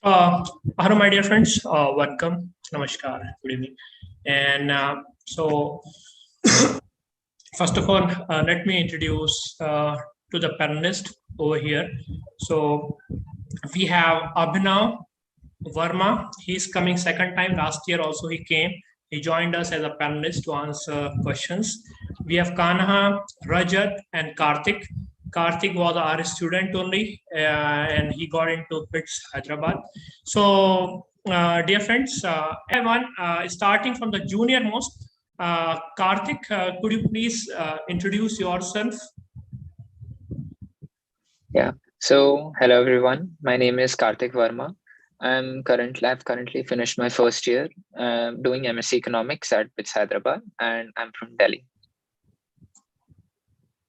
Hello, my dear friends. Welcome. Namaskar. Good evening. And so, first of all, let me introduce to the panelist over here. So, we have Abhinav Verma. He's coming second time. Last year also he came. He joined us as a panelist to answer questions. We have Kanha, Rajat, and Karthik. Karthik was our student only, and he got into BITS Hyderabad. So, dear friends, everyone, starting from the junior most, Karthik, could you please introduce yourself? Yeah. So, hello everyone. My name is Karthik Verma. I've currently finished my first year doing MSc Economics at BITS Hyderabad, and I'm from Delhi.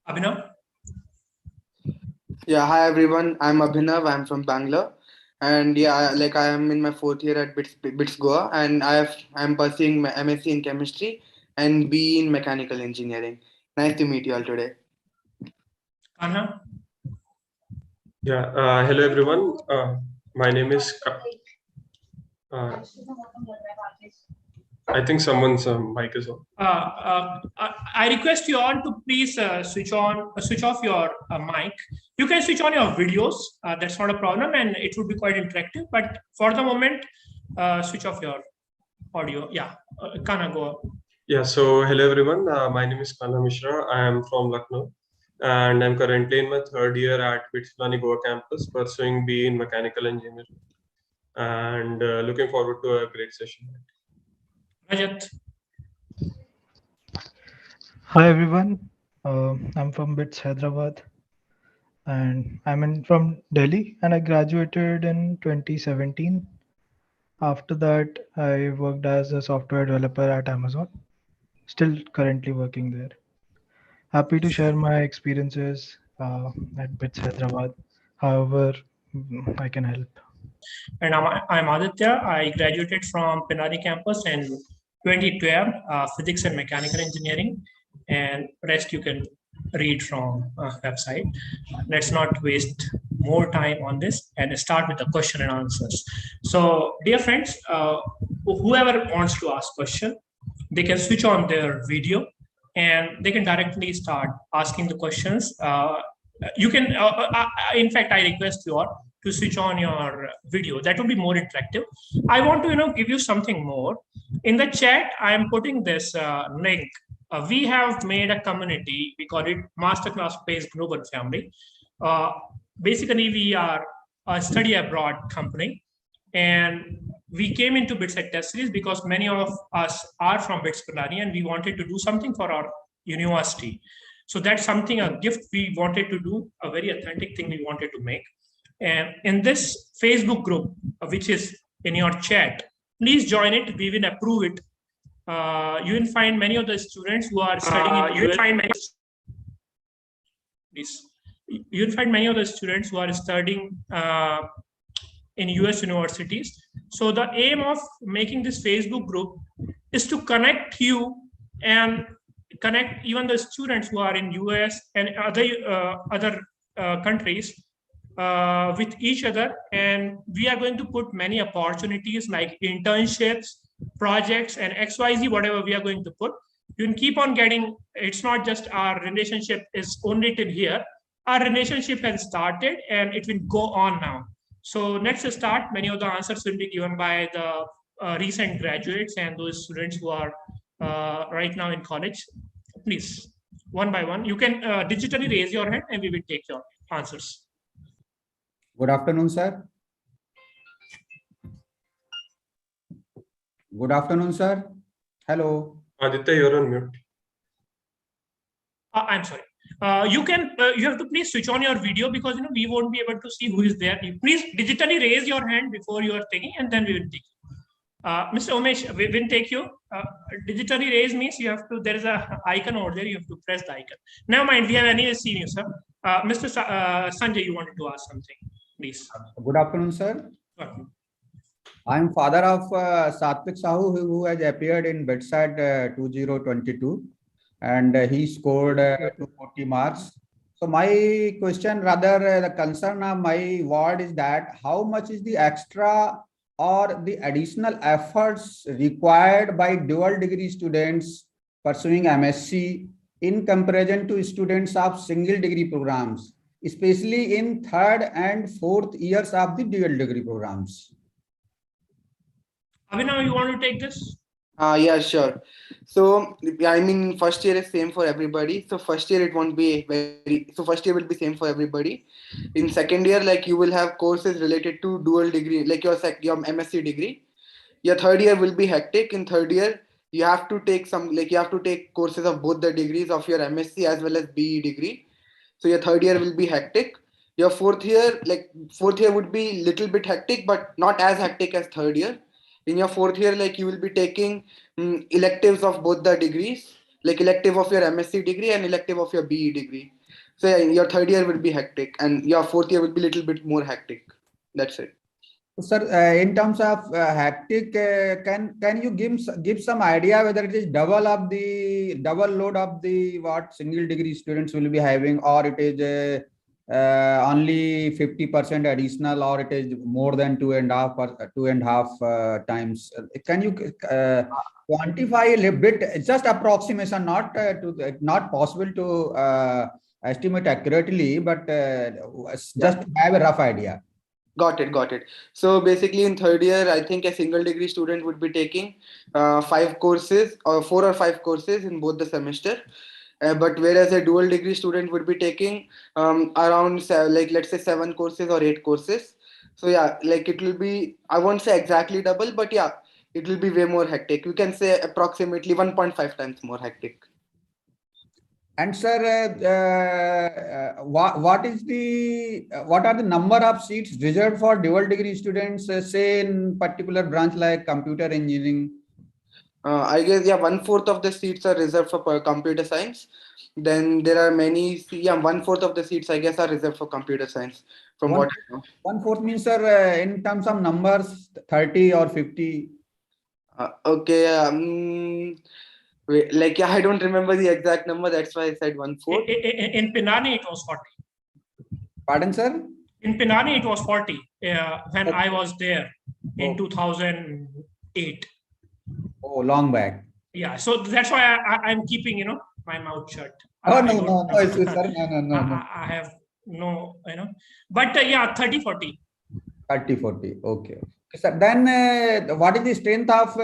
Abhinav? Yeah, hi everyone. I'm Abhinav. I'm from Bangalore, and yeah, like I am in my fourth year at BITS Goa, and I'm pursuing my MSc in chemistry and B in mechanical engineering. Nice to meet you all today. Kanha? Yeah, hello everyone. My name is. I think someone's mic is on. I request you all to please switch off your mic. You can switch on your videos. That's not a problem, and it would be quite interactive. But for the moment, switch off your audio. Yeah, Kana, go. Yeah. So hello everyone. My name is Kanha Mishra. I am from Lucknow, and I'm currently in my third year at BITS-Pilani Goa campus, pursuing B in mechanical engineering, and looking forward to a great session. Rajat. Hi everyone, I'm from BITS Hyderabad, and I'm from Delhi, and I graduated in 2017. After that, I worked as a software developer at Amazon, still currently working there. Happy to share my experiences at BITS Hyderabad, however I can help. And I'm Aditya. I graduated from Pilani campus in 2012, physics and mechanical engineering, and rest you can read from website. Let's not waste more time on this and start with the question and answers. So, dear friends, whoever wants to ask question, they can switch on their video and they can directly start asking the questions. You can, in fact, I request you all to switch on your video. That will be more interactive. I want to, give you something more. In the chat, I am putting this link. We have made a community. We call it Masterclass Space Global Family. Basically, we are a study abroad company, and we came into BITSAT test series because many of us are from BITS-Pilani, and we wanted to do something for our university. So that's something, a gift we wanted to do, a very authentic thing we wanted to make. And in this Facebook group, which is in your chat, please join it. We will approve it. You will find many of the students who are studying. You will find many of the students who are studying in US universities. So the aim of making this Facebook group is to connect you and connect even the students who are in US and other countries with each other. And we are going to put many opportunities like internships, projects, and XYZ, whatever we are going to put. You can keep on getting, it's not just our relationship is only till here. Our relationship has started and it will go on now. So let's start. Many of the answers will be given by the recent graduates and those students who are right now in college. Please, one by one. You can digitally raise your hand and we will take your answers. Good afternoon, sir. Good afternoon, sir. Hello. Aditya, you're on mute. I'm sorry. You have to please switch on your video because we won't be able to see who is there. Please digitally raise your hand before you are taking, and then we will take you. Mr. Umesh, we will take you. Digitally raise means you have to. There is a icon over there. You have to press the icon. Never mind. We have anyway seen you, sir. Mr. Sanjay, you wanted to ask something, please. Good afternoon, sir. I am father of Satvik Sahu, who has appeared in BITSAT 2022, and he scored 240 marks. So my question, rather the concern of my ward is that how much is the extra or the additional efforts required by dual degree students pursuing MSc in comparison to students of single degree programs, especially in third and fourth years of the dual degree programs? Abhinav, you want to take this? Yeah, sure. So, I mean, first year is same for everybody. So first year it won't be so first year will be same for everybody. In second year, like you will have courses related to dual degree, like your MSc degree. Your third year will be hectic. In third year, you have to take you have to take courses of both the degrees of your MSc as well as BE degree. So your third year will be hectic. Your fourth year would be little bit hectic, but not as hectic as third year. In your fourth year, like you will be taking electives of both the degrees, like elective of your MSc degree and elective of your BE degree. So yeah, your third year will be hectic, and your fourth year will be little bit more hectic. That's it. Sir, in terms of hectic, can you give some idea whether it is double load of the what single degree students will be having, or it is only 50% additional, or it is more than 2.5 times? Can you quantify a little bit, just approximation, not possible to estimate accurately, but just to have a rough idea? Got it. So basically in third year, I think a single degree student would be taking 5 courses or 4 or 5 courses in both the semester. But whereas a dual degree student would be taking around let's say 7 courses or 8 courses. So yeah, like it will be, I won't say exactly double, but yeah, it will be way more hectic. You can say approximately 1.5 times more hectic. And sir, what are the number of seats reserved for dual degree students, say in particular branch like computer engineering? I guess 1/4 of the seats are reserved for computer science. Then there are 1/4 of the seats I guess are reserved for computer science. From what I know. 1/4 means, sir, in terms of numbers, 30 or 50. Okay. I don't remember the exact number. That's why I said 1/4. In Pilani, it was 40. Pardon, sir? In Pilani, it was 40 when Okay. I was there in 2008. Oh, long back. Yeah, so that's why I'm keeping, my mouth shut. Oh, no, sir. No. I have no, but 30, 40. 30, 40. Okay. So then, what is the strength of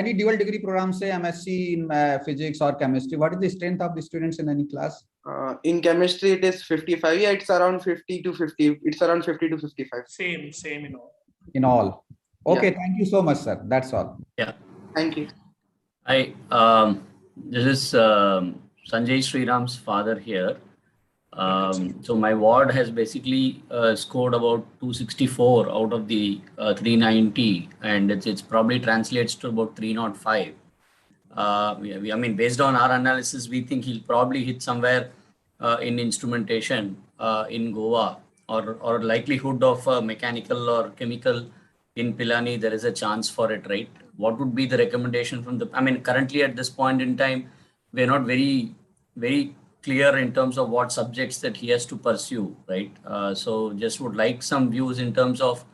any dual degree program, say MSc in physics or chemistry? What is the strength of the students in any class? In chemistry, it is 55. Yeah, it's around 50 to 50. It's around 50 to 55. Same, In all. Okay, Yeah. thank you so much, sir. That's all. Yeah. Thank you. Hi, this is Sanjay Sriram's father here. So my ward has basically scored about 264 out of the 390, and it's probably translates to about 305. I mean, based on our analysis, we think he'll probably hit somewhere in instrumentation in Goa, or likelihood of mechanical or chemical in Pilani. There is a chance for it, right? What would be the recommendation from currently at this point in time, we're not very clear in terms of what subjects that he has to pursue, right? So just would like some views in terms of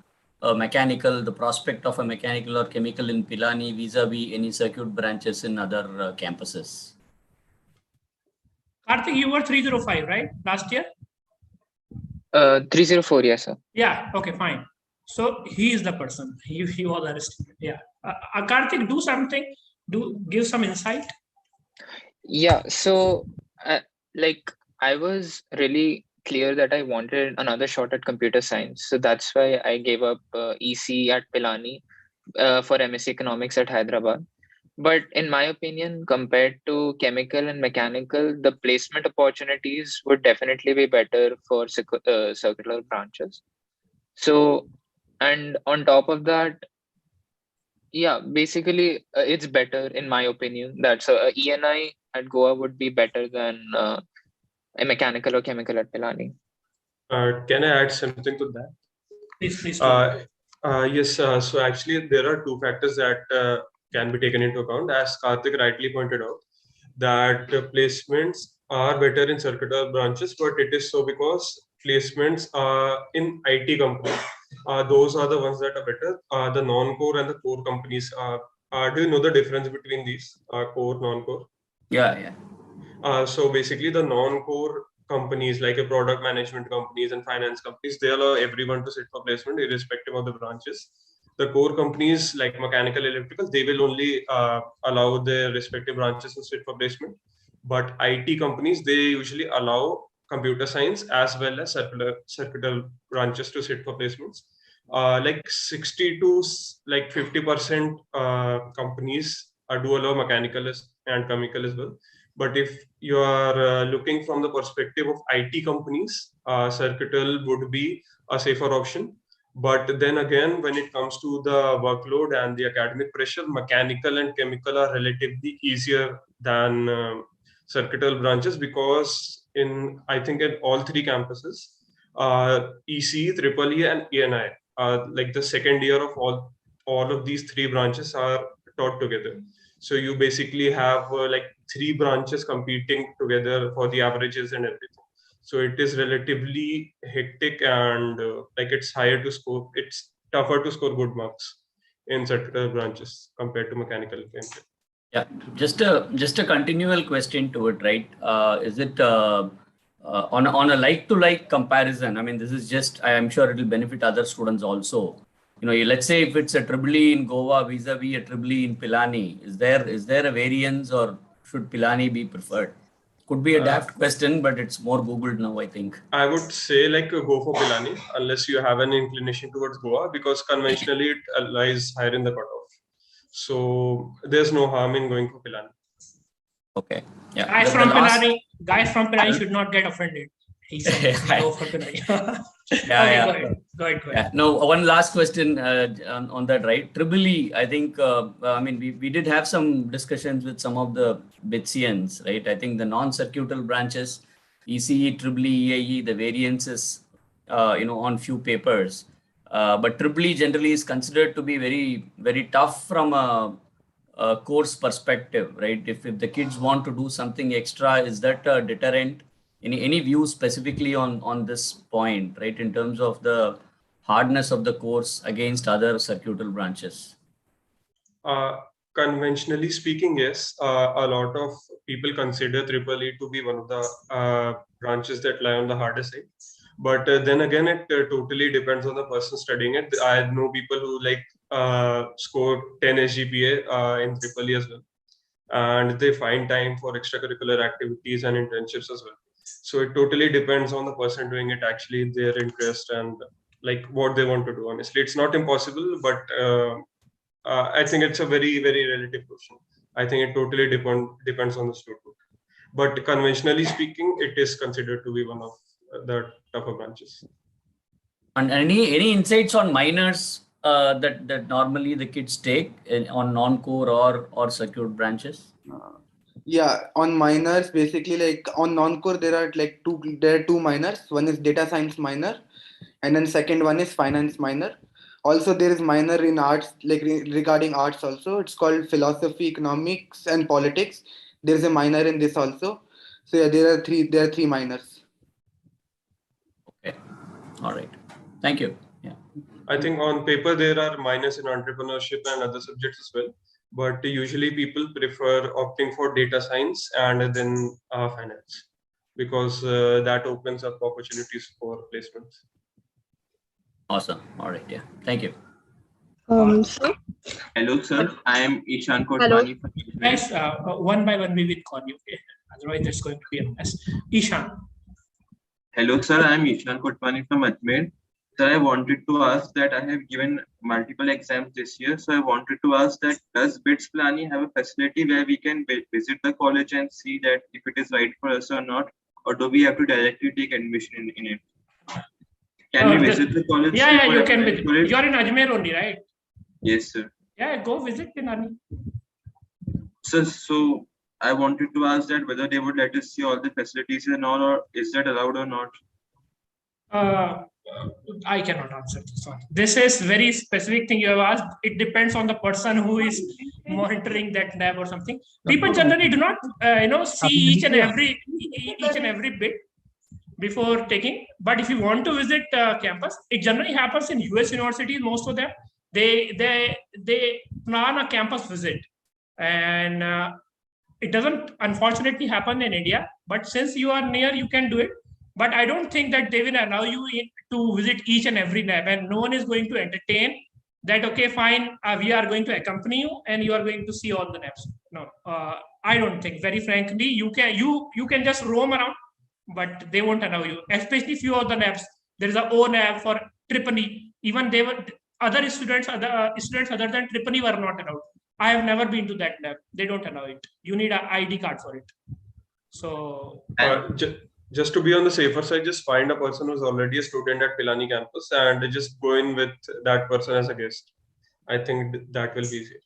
mechanical, the prospect of a mechanical or chemical in Pilani vis-a-vis any circuit branches in other campuses. Karthik, you were 305, right? Last year? 304, yes, sir. Yeah, okay, fine. So he is the person. He was arrested. Yeah. Karthik, do something. Give some insight. Yeah, so I was really clear that I wanted another shot at computer science. So that's why I gave up EC at Pilani for MSc Economics at Hyderabad. But in my opinion, compared to chemical and mechanical, the placement opportunities would definitely be better for circular branches. So, and on top of that, yeah, basically it's better in my opinion. That's ENI at Goa would be better than a mechanical or chemical at Pilani. Can I add something to that? Please. Yes. So actually, there are 2 factors that can be taken into account. As Karthik rightly pointed out, that placements are better in circular branches, but it is so because placements in IT companies, those are the ones that are better. The non-core and the core companies, do you know the difference between these core, non-core? Yeah. So basically the non-core companies like a product management companies and finance companies, they allow everyone to sit for placement irrespective of the branches. The core companies like mechanical, electrical, they will only allow their respective branches to sit for placement. But IT companies, they usually allow computer science as well as circular branches to sit for placements. Like 60 to like 50% companies do allow mechanical and chemical as well. But if you are looking from the perspective of IT companies, circuital would be a safer option. But then again, when it comes to the workload and the academic pressure, mechanical and chemical are relatively easier than circuital branches, because I think in all three campuses, EC, EEE, and ENI, like the second year of all of these three branches are taught together. So you basically have like three branches competing together for the averages and everything. So it is relatively hectic and like it's tougher to score good marks in circular branches compared to mechanical and chemical. Yeah, just a continual question to it, right? Is it on a like-to-like comparison? I mean, this is just, I am sure it will benefit other students also. You know, let's say if it's a EEE in Goa vis-a-vis a EEE in Pilani, is there a variance, or should Pilani be preferred? Could be a daft question, but it's more Googled now, I think. I would say like go for Pilani unless you have an inclination towards Goa, because conventionally it lies higher in the cutoff. So there's no harm in going for Pilani. Okay. Yeah. Guys from Pilani should not get offended. He said go for Pilani. Go ahead. Yeah. No, one last question on that, right? EEE, I think, I mean, we did have some discussions with some of the BITSians, right? I think the non-circuital branches, ECE, EEE, EAE, the variances, on few papers. But EEE generally is considered to be very, very tough from a course perspective, right? If the kids want to do something extra, is that a deterrent? Any views specifically on this point, right, in terms of the hardness of the course against other circuital branches? Conventionally speaking, yes, a lot of people consider EEE to be one of the branches that lie on the harder side. But then again, it totally depends on the person studying it. I know people who score 10 SGPA in EEE as well, and they find time for extracurricular activities and internships as well. So it totally depends on the person doing it, actually, their interest and like what they want to do. Honestly, it's not impossible, but I think it's a very, very relative question. I think it totally depends on the student. But conventionally speaking, it is considered to be one of the tougher branches. And any insights on minors that normally the kids take on non-core or circuit branches? Yeah, on minors, basically, like on non-core, there are two minors. One is data science minor, and then second one is finance minor. Also, there is minor in arts, like regarding arts also. It's called philosophy, economics, and politics. There is a minor in this also. So yeah, there are three minors. Okay, all right. Thank you. Yeah, I think on paper there are minors in entrepreneurship and other subjects as well. But usually people prefer opting for data science and then finance, because that opens up opportunities for placements. awesome. All right. Yeah, thank you. Sir? Hello, sir. I am Ishan Kotwani. Guys, one by one we will call you. Okay? Otherwise, it's going to be a mess. Ishan. Hello, sir. I am Ishan Kotwani from Ajmer. Sir, I wanted to ask that I have given multiple exams this year. So I wanted to ask that does BITS-Pilani have a facility where we can visit the college and see that if it is right for us or not? Or do we have to directly take admission in it? Can we visit the college? Yeah, you can visit. You're in Ajmer only, right? Yes, sir. Yeah, go visit Pilani. Sir, so I wanted to ask that whether they would let us see all the facilities and all, or is that allowed or not? I cannot answer this one. This is very specific thing you have asked. It depends on the person who is monitoring that lab or something. People generally do not, see each and every bit before taking. But if you want to visit campus, it generally happens in US universities. Most of them they plan a campus visit, and it doesn't unfortunately happen in India. But since you are near, you can do it. But I don't think that they will allow you to visit each and every lab, and no one is going to entertain that. Okay, fine, we are going to accompany you, and you are going to see all the labs. No, I don't think. Very frankly, you can just roam around, but they won't allow you. Especially few of the labs. There is a O lab for Triple E. Even they were other students other than Triple E were not allowed. I have never been to that lab. They don't allow it. You need an ID card for it. So. Just to be on the safer side, just find a person who's already a student at Pilani campus and just go in with that person as a guest. I think that will be easier.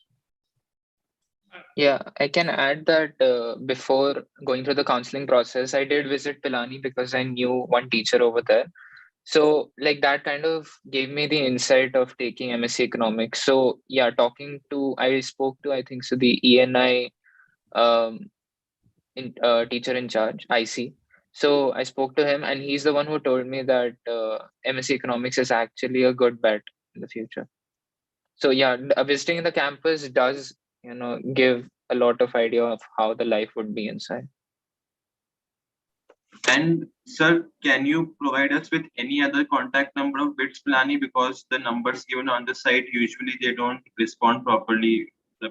Yeah, I can add that before going through the counseling process, I did visit Pilani because I knew one teacher over there. So like that kind of gave me the insight of taking MSc Economics. So yeah, I spoke to, I think so, the ENI teacher in charge, IC. So I spoke to him, and he's the one who told me that MSc Economics is actually a good bet in the future. So yeah, visiting the campus does, give a lot of idea of how the life would be inside. And sir, can you provide us with any other contact number of BITS-Pilani, because the numbers given on the site usually they don't respond properly. So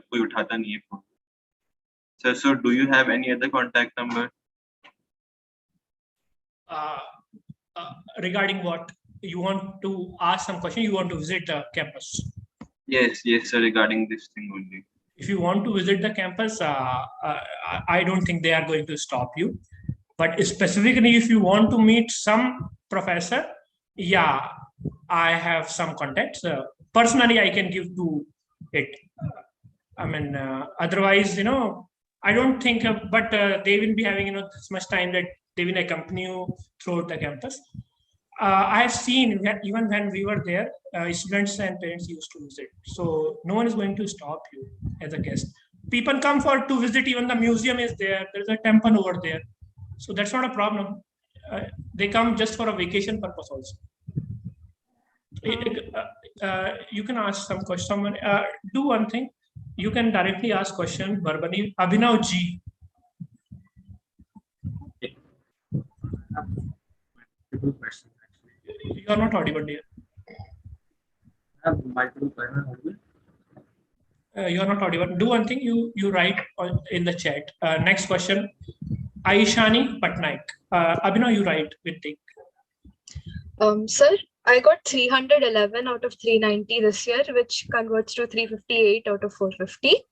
do you have any other contact number? Regarding what you want to ask some question, you want to visit the campus? Yes, sir. Regarding this thing only. If you want to visit the campus, I don't think they are going to stop you. But specifically, if you want to meet some professor, yeah, I have some contacts. Personally, I can give to it. Otherwise, I don't think, but they will be having, this much time that they will accompany you throughout the campus. I have seen even when we were there, students and parents used to visit. So no one is going to stop you as a guest. People come to visit. Even the museum is there. There's a temple over there. So that's not a problem. They come just for a vacation purpose also. You can ask some question. Do one thing. You can directly ask question verbally. Abhinav G. Multiple questions actually. You are not audible, dear. I have multiple questions. You are not audible. Do one thing. You write in the chat. Next question. Aishani Patnaik. Abhinav, you write with take. Sir, I got 311 out of 390 this year, which converts to 358 out of 450.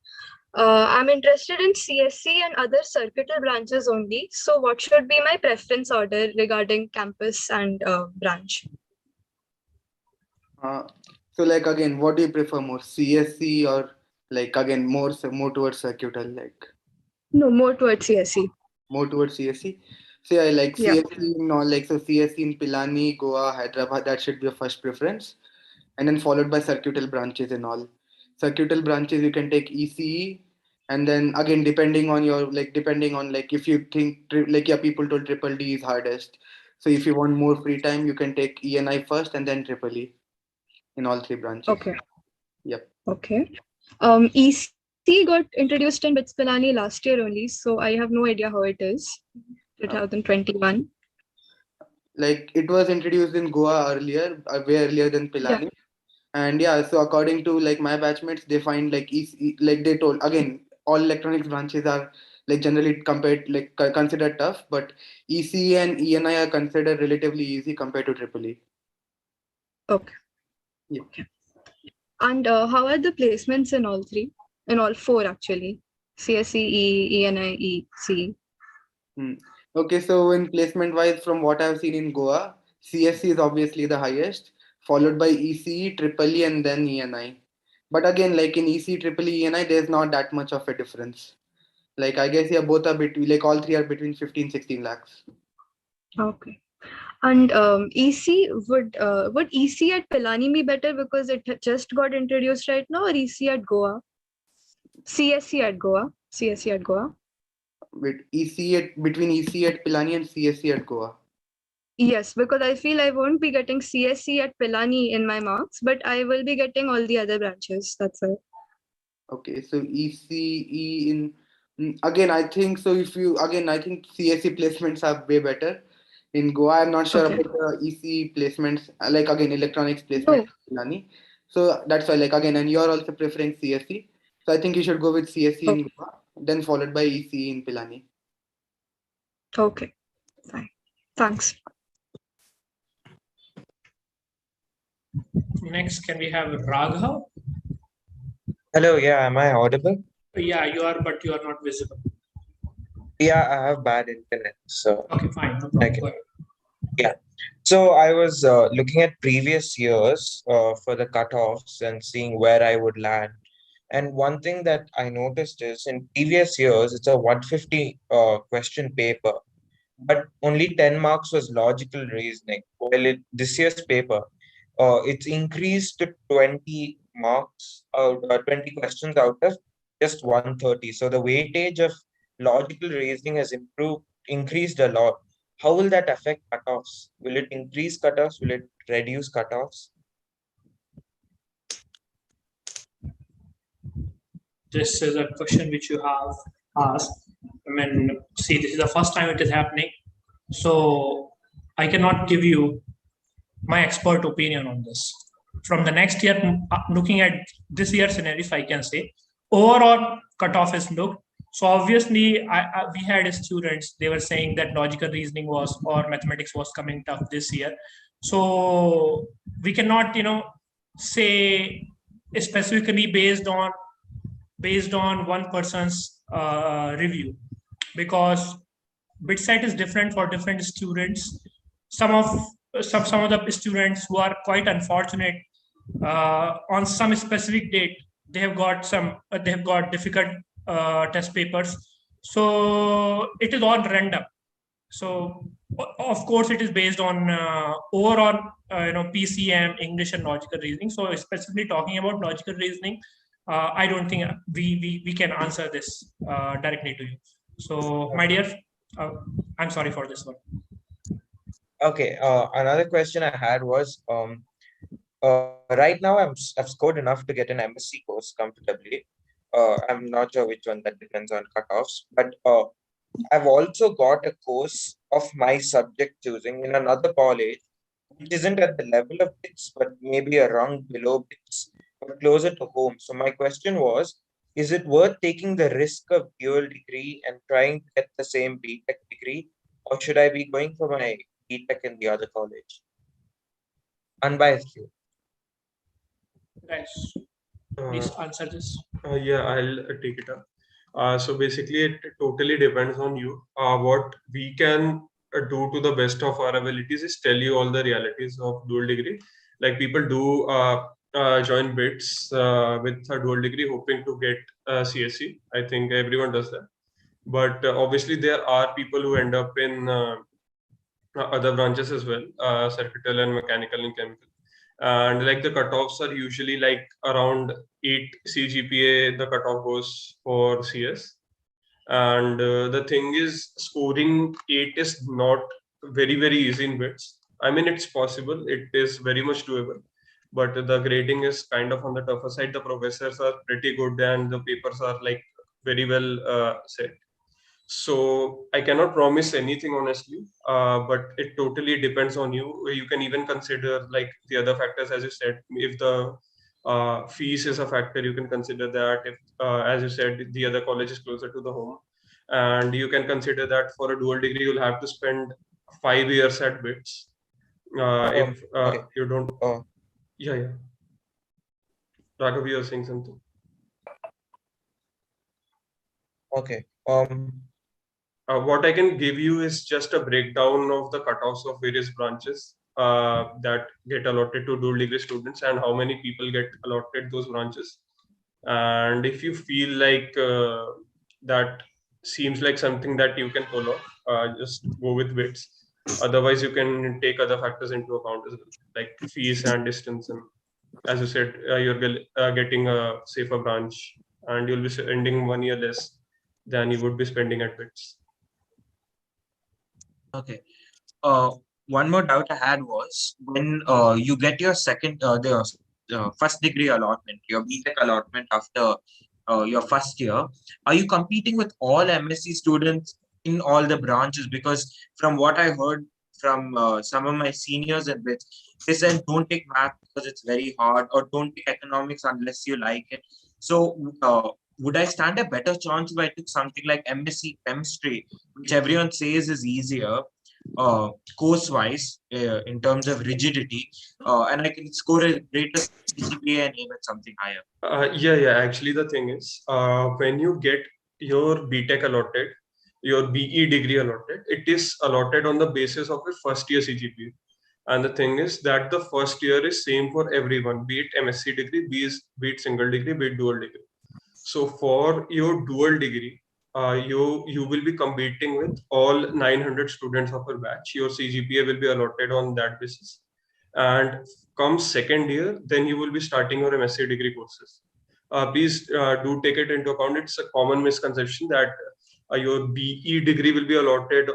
I'm interested in CSC and other circuital branches only. So what should be my preference order regarding campus and branch? So like again, what do you prefer more, CSC or like again more towards circuital? Like no, more towards CSC. More towards CSC. So yeah, like CSC, so CSC in Pilani, Goa, Hyderabad, that should be your first preference, and then followed by circuital branches and all. Circuital branches you can take ECE, and then again depending on if you think people told Triple D is hardest. So if you want more free time, you can take ENI first and then Triple E in all three branches. Okay. Yep. Okay. EC got introduced in BITS-Pilani last year only, so I have no idea how it is. 2021. Like it was introduced in Goa earlier, way earlier than Pilani. Yeah. And yeah, so according to like my batchmates, they find like like they told again, all electronics branches are like generally considered tough, but EC and ENI are considered relatively easy compared to Triple E. Okay. Yeah. Okay. And how are the placements in all three? In all four actually, CSE, ENI, EC. Okay, so in placement wise, from what I've seen in Goa, CSC is obviously the highest, followed by EC, Triple E, and then ENI. But again, like in EC, Triple E, ENI, there's not that much of a difference. Like I guess both are between, like all three are between 15-16 lakhs. Okay. And would EC at Pilani be better because it just got introduced right now, or EC at Goa? CSC at Goa. CSC at Goa. With between EC at Pilani and CSC at Goa. Yes, because I feel I won't be getting CSC at Pilani in my marks, but I will be getting all the other branches. That's it. Okay, so ECE in again, I think so. I think CSC placements are way better in Goa. I'm not sure Okay. about the EC placements, like again, electronics No. placement in Pilani. So that's why, like again, and you're also preferring CSC. So I think you should go with CSC in Okay. Goa, then followed by EC in Pilani. Okay. Fine. Thanks. Next, can we have Raghav? Hello, yeah, am I audible? Yeah, you are, but you are not visible. Yeah, I have bad internet, so Okay, fine. No problem. Go ahead. yeah. So I was looking at previous years for the cutoffs and seeing where I would land. And one thing that I noticed is in previous years, it's a 150 question paper, but only 10 marks was logical reasoning. While this year's paper, it's increased to 20 marks out 20 questions out of just 130. So the weightage of logical reasoning has increased a lot. How will that affect cutoffs? Will it increase cutoffs? Will it reduce cutoffs? This is a question which you have asked. I mean, see, this is the first time it is happening. So I cannot give you my expert opinion on this. From the next year, looking at this year's scenario, if I can say, overall cutoff is looked. So obviously, we had students, they were saying that logical reasoning was or mathematics was coming tough this year. So we cannot, say specifically based on one person's review, because BITSAT is different for different students. Some of the students who are quite unfortunate on some specific date, they have got difficult test papers. So it is all random. So of course it is based on overall PCM, English and logical reasoning. So specifically talking about logical reasoning, I don't think we can answer this directly to you. So my dear, I'm sorry for this one. Okay, another question I had was right now I've scored enough to get an MSc course comfortably. I'm not sure which one, that depends on cutoffs, but I've also got a course of my subject choosing in another college, which isn't at the level of BITS, but maybe a rung below BITS, but closer to home. So my question was, is it worth taking the risk of dual degree and trying to get the same BTech degree, or should I be going for my BTech in the other college? Unbiased view. Guys, please answer this. Yeah, I'll take it up. So basically, it totally depends on you. What we can do to the best of our abilities is tell you all the realities of dual degree. Like people do join BITS with a dual degree, hoping to get CSC. I think everyone does that. But obviously, there are people who end up in other branches as well, circuital and mechanical and chemical. And like the cutoffs are usually like around 8 CGPA, the cutoff goes for CS. And the thing is, scoring 8 is not very, very easy in BITS. I mean, it's possible, it is very much doable, but the grading is kind of on the tougher side. The professors are pretty good and the papers are like very well set. So I cannot promise anything honestly, but it totally depends on you. You can even consider like the other factors, as you said. If the fees is a factor, you can consider that. If, as you said, the other college is closer to the home, and you can consider that for a dual degree, you'll have to spend 5 years at BITS. If okay. you don't, yeah. Raghav, you are saying something. Okay. What I can give you is just a breakdown of the cutoffs of various branches that get allotted to dual degree students and how many people get allotted those branches. And if you feel like that seems like something that you can follow, just go with BITS. Otherwise, you can take other factors into account as well, like fees and distance. And as you said, you're getting a safer branch, and you'll be spending 1 year less than you would be spending at BITS. Okay. One more doubt I had was when you get your first degree allotment, your BTech allotment after your first year, are you competing with all MSc students in all the branches? Because from what I heard from some of my seniors at BITS, they said don't take math because it's very hard, or don't take economics unless you like it. So would I stand a better chance if I took something like MSc chemistry, which everyone says is easier course-wise in terms of rigidity, and I can score a greater CGPA and aim at something higher? Yeah. Actually, the thing is, when you get your BTech allotted, your BE degree allotted, it is allotted on the basis of a first year CGPA. And the thing is that the first year is same for everyone, be it MSc degree, be it single degree, be it dual degree. So for your dual degree, you will be competing with all 900 students of your batch. Your CGPA will be allotted on that basis. And come second year, then you will be starting your MSc degree courses. Please do take it into account. It's a common misconception that your BE degree will be allotted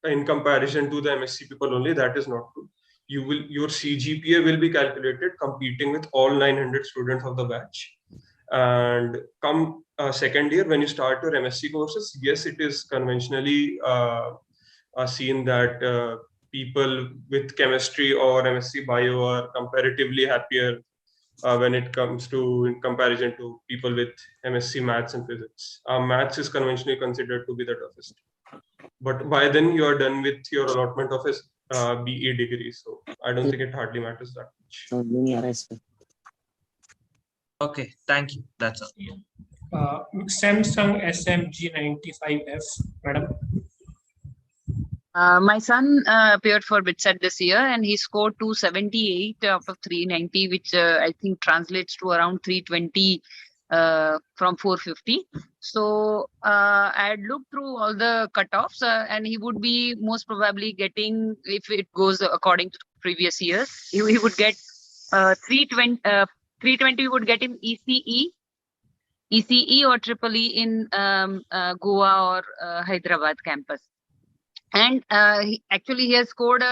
in comparison to the MSc people only. That is not true. Your CGPA will be calculated competing with all 900 students of the batch. And come second year, when you start your MSc courses, yes, it is conventionally seen that people with chemistry or MSc bio are comparatively happier when it comes to in comparison to people with MSc maths and physics. Maths is conventionally considered to be the toughest. But by then you are done with your allotment of a BE degree. So I don't think it hardly matters that much. Okay, thank you. That's all. Samsung SMG95F, madam. My son appeared for BITSAT this year and he scored 278 out of 390, which I think translates to around 320 from 450. So I had looked through all the cutoffs and he would be most probably getting, if it goes according to previous years, he would get 320. 320 would get him ECE or Triple E in Goa or Hyderabad campus. And he has scored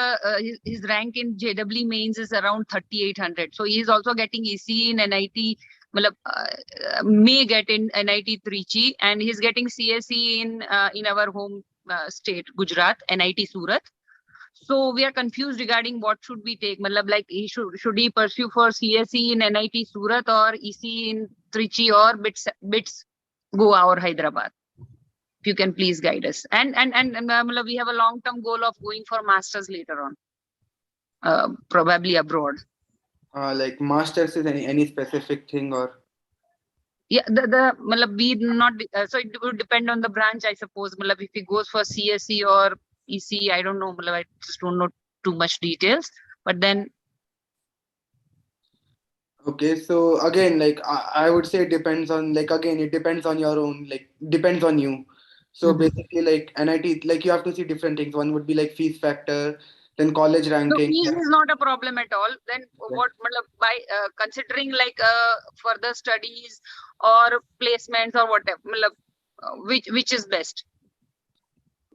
his rank in JEE mains is around 3800. So he is also getting ECE in NIT, may get in NIT Trichy, and he's getting CSE in our home state, Gujarat, NIT Surat. So we are confused regarding what should we take. Like should he pursue for CSE in NIT Surat or ECE in Trichy or BITS Goa or Hyderabad? If you can please guide us. And we have a long-term goal of going for masters later on, probably abroad. Like masters is any specific thing or? Yeah, we not so it would depend on the branch, I suppose. If he goes for CSE or EC, I don't know. I just don't know too much details. But then. Okay, so again, like I would say it depends on, like, again, it depends on your own, like depends on you. So basically, like NIT, like you have to see different things. One would be like fees factor, then college ranking. So fees is not a problem at all. Then what by considering like further studies or placements or whatever, which is best?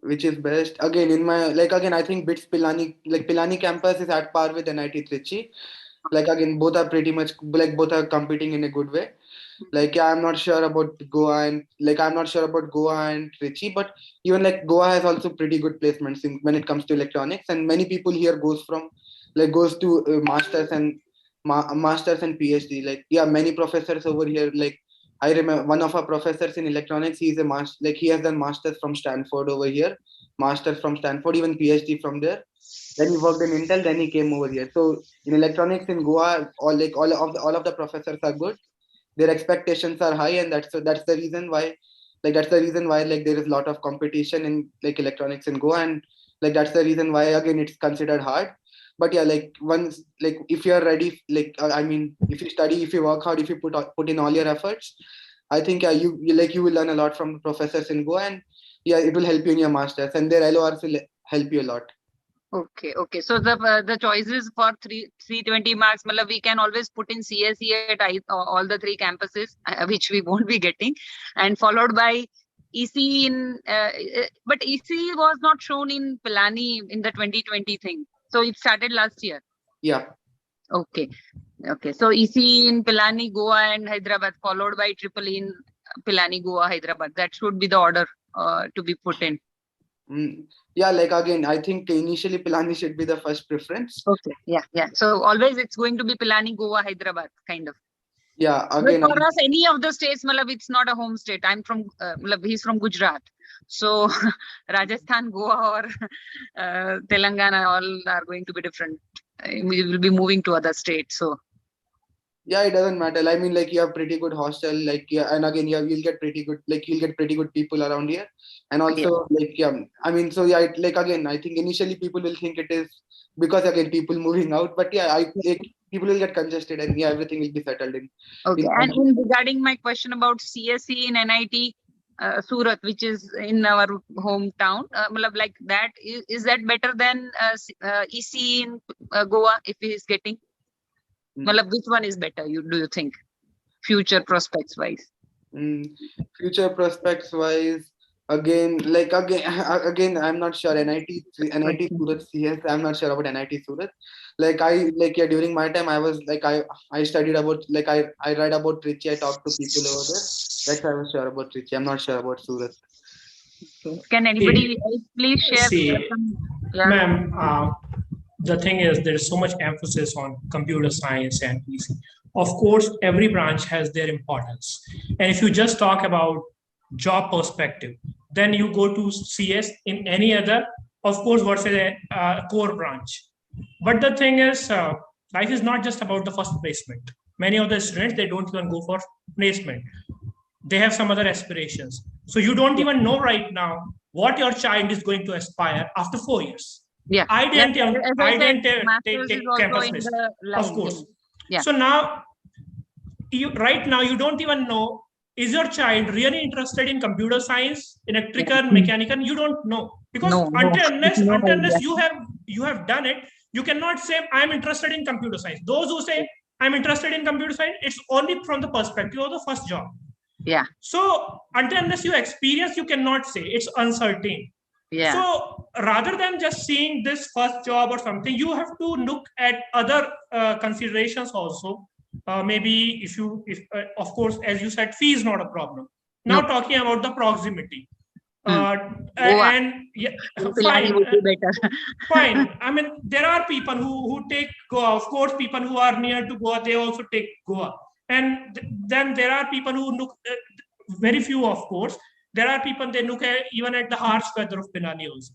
Which is best? Again, in my I think BITS-Pilani, like Pilani campus is at par with NIT Trichy. Like again, both are pretty much like both are competing in a good way. Like I'm not sure about Goa and Trichy, but even like Goa has also pretty good placements when it comes to electronics, and many people here goes to masters and PhD. Like many professors over here. Like I remember one of our professors in electronics. He has done masters from Stanford over here, masters from Stanford, even PhD from there. Then he worked in Intel. Then he came over here. So in electronics in Goa, all of the professors are good. Their expectations are high, and that's the reason why like there is a lot of competition in like electronics in Goa, and like that's the reason why again it's considered hard. But like once, like if you're ready, like if you study, if you work hard, if you put in all your efforts, I think you will learn a lot from professors in Goa, and it will help you in your masters, and their LORs will help you a lot. Okay. So the choices for 320 marks, matlab we can always put in CSE at all the 3 campuses, which we won't be getting, and followed by EC in. But EC was not shown in Pilani in the 2020 thing. So it started last year. Yeah. Okay. So EC in Pilani, Goa, and Hyderabad, followed by triple E in Pilani, Goa, Hyderabad. That should be the order to be put in. Yeah, like again, I think initially Pilani should be the first preference. Okay. Yeah. So always it's going to be Pilani, Goa, Hyderabad, kind of. Yeah. But Again, for us, any of the states, malab, it's not a home state. I'm from, he's from Gujarat. So Rajasthan, Goa, or Telangana, all are going to be different. We will be moving to other states. So yeah, it doesn't matter. I mean, like you have pretty good hostel, like yeah, and again, you'll get pretty good, like you'll get pretty good people around here, and also like yeah, I mean, so yeah, like again, I think initially people will think it is because again people moving out, but yeah, like people will get congested and yeah, everything will be settled in. Okay, and regarding my question about CSE in NIT Surat, which is in our hometown, like that, is that better than EC in Goa if he is getting? Which one is better? Do you think, future prospects wise? Future prospects wise, again, I'm not sure. NIT Surat CS. I'm not sure about NIT Surat. During my time, I was I studied about I read about Trichy. I talked to people over there. That's why I was sure about Trichy. I'm not sure about Surat. Okay. Can anybody else please share? Ma'am, the thing is, there is so much emphasis on computer science and EC. Of course, every branch has their importance. And if you just talk about job perspective, then you go to CS in any other, of course, what's a core branch. But the thing is, life is not just about the first placement. Many of the students, they don't even go for placement. They have some other aspirations. So you don't even know right now what your child is going to aspire after 4 years. Yeah, I didn't take campus based, of course. Yeah. So now, right now, you don't even know, is your child really interested in computer science, electrical, mechanical? You don't know, because unless you have done it, you cannot say I'm interested in computer science. Those who say I'm interested in computer science, it's only from the perspective of the first job. Yeah. So unless you experience, you cannot say. It's uncertain. Yeah. So rather than just seeing this first job or something, you have to look at other considerations also. Maybe if of course, as you said, fee is not a problem. Now talking about the proximity. And yeah, fine. Fine. I mean, there are people who take Goa. Of course, people who are near to Goa, they also take Goa. And then there are people who look, very few, of course. There are people, they look at even at the harsh weather of Pilani also.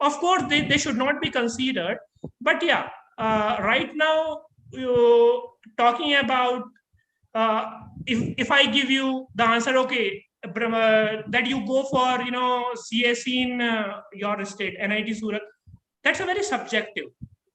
Of course, they should not be considered. But yeah, right now, talking about, if I give you the answer, okay, that you go for, CSE in your state, NIT Surat, that's a very subjective.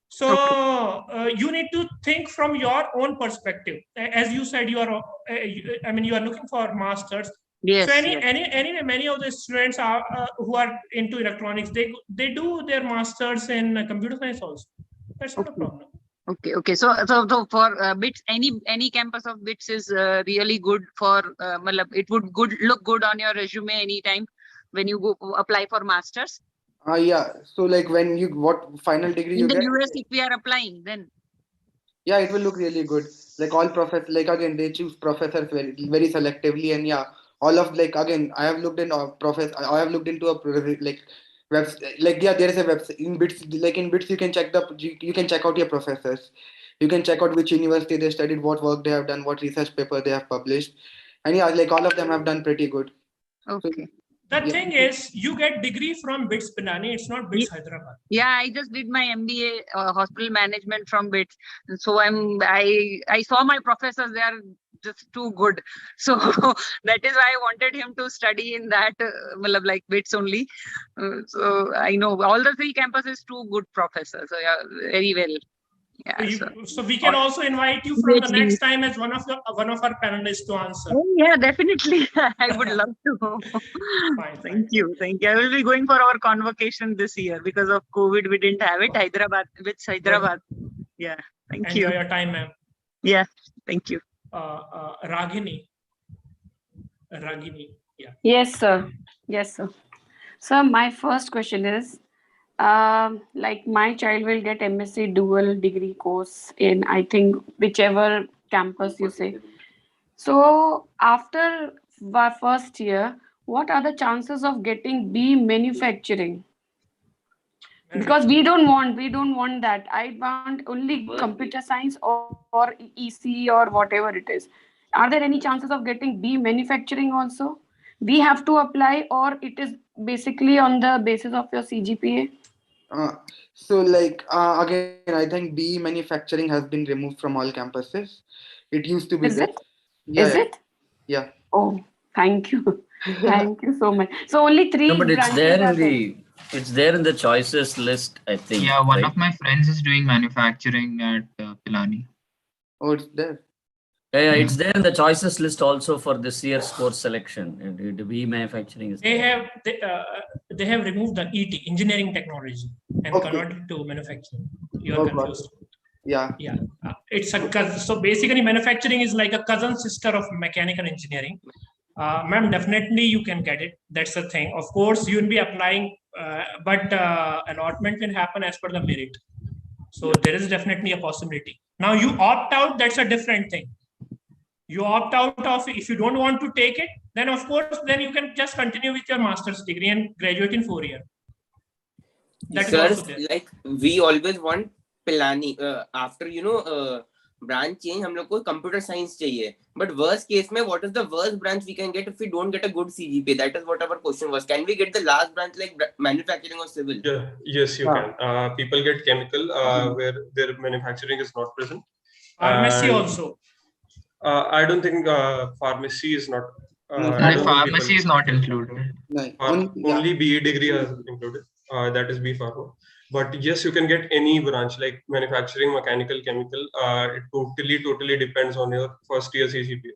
So you need to think from your own perspective. As you said, you are looking for masters. Yes. So anyway, many of the students are who are into electronics, they do their masters in computer science also. That's not a problem. Okay. So for BITS, any campus of BITS is really good for. It would look good on your resume anytime when you go apply for masters. Yeah. So when what final degree in you get? In the US, if we are applying, then. Yeah, it will look really good. All professors, again, they choose professors very, very selectively, and yeah, all of again, I have looked into a website. Yeah, there is a website in BITS. In BITS, you can check out your professors. You can check out which university they studied, what work they have done, what research paper they have published, and yeah, all of them have done pretty good. Okay. The thing is, you get degree from BITS-Pilani. It's not BITS Hyderabad. Yeah, I just did my MBA hospital management from BITS. So I saw my professors, they are just too good. So that is why I wanted him to study in that, BITS only. So I know all the 3 campuses, 2 good professors. So yeah, very well. Yeah, so we can also invite you from the next time as one of our panelists to answer. Oh, yeah, definitely. I would love to. Thank you. I will be going for our convocation this year. Because of COVID, we didn't have it. Hyderabad. Yeah. Thank you. Enjoy your time, ma'am. Yeah. Thank you. Ragini. Yeah. Yes, sir. So my first question is, like my child will get MSc dual degree course in, I think, whichever campus you say. So after our first year, what are the chances of getting B manufacturing? Because we don't want that. I want only computer science or EC or whatever it is. Are there any chances of getting B manufacturing also? We have to apply, or it is basically on the basis of your CGPA? So again, I think BE manufacturing has been removed from all campuses. It used to be Is there. it? Yeah, Is it? Yeah. Oh, thank you. Thank you so much. So only 3 No, but it's branches there are in it's there in the choices list, I think. Yeah, one right? of my friends is doing manufacturing at Pilani. Oh, it's there. Yeah, it's there in the choices list also for this year's course selection. And the B manufacturing is They have removed the ET, engineering technology, and converted to manufacturing. You are confused. Yeah. It's a cousin. So basically, manufacturing is like a cousin sister of mechanical engineering. Ma'am, definitely you can get it. That's the thing. Of course, you will be applying, but allotment will happen as per the merit. So there is definitely a possibility. Now you opt out. That's a different thing. You opt out of, if you don't want to take it, then of course, then you can just continue with your master's degree and graduate in 4 years. That is also there. Like we always want Pilani after branch change, हम लोग को computer science चाहिए. But worst case में, what is the worst branch we can get if we don't get a good CGPA? That is what our question was. Can we get the last branch like manufacturing or civil? Yeah, yes, you can. People get chemical where their manufacturing is not present. Pharmacy also. I don't think pharmacy is not. Pharmacy is not included. Only BE degree is included. That is B Pharma. But yes, you can get any branch like manufacturing, mechanical, chemical. It totally depends on your first year CGPA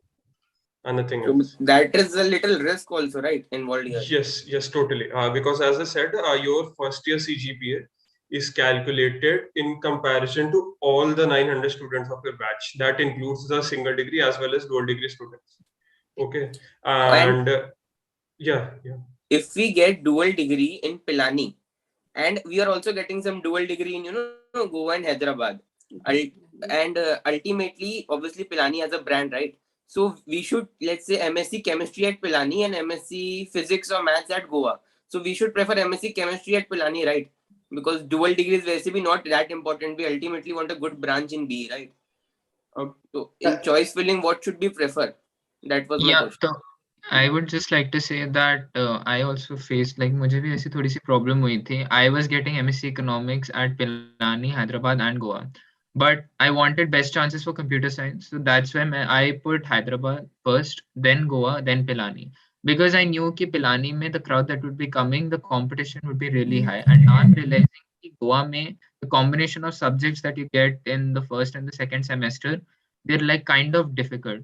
and nothing else. That is a little risk also, right? Involved here. Yes, totally. Because as I said, your first year CGPA is calculated in comparison to all the 900 students of your batch. That includes the single degree as well as dual degree students. Okay. And yeah. If we get dual degree in Pilani, and we are also getting some dual degree in Goa and Hyderabad, and ultimately, obviously, Pilani has a brand, right? So we should, let's say, MSc Chemistry at Pilani and MSc Physics or Maths at Goa. So we should prefer MSc Chemistry at Pilani, right? Because dual degree is basically not that important. We ultimately want a good branch in B, right? So in choice filling, what should we prefer? That was my question. So I would just like to say that I also faced मुझे भी ऐसी थोड़ी सी problem हुई थी. I was getting MSc Economics at Pilani, Hyderabad and Goa. But I wanted best chances for computer science. So that's why I put Hyderabad first, then Goa, then Pilani. Because I knew that Pilani mein the crowd that would be coming, the competition would be really high. And now I'm realizing that Goa mein, the combination of subjects that you get in the first and the second semester, they're like kind of difficult.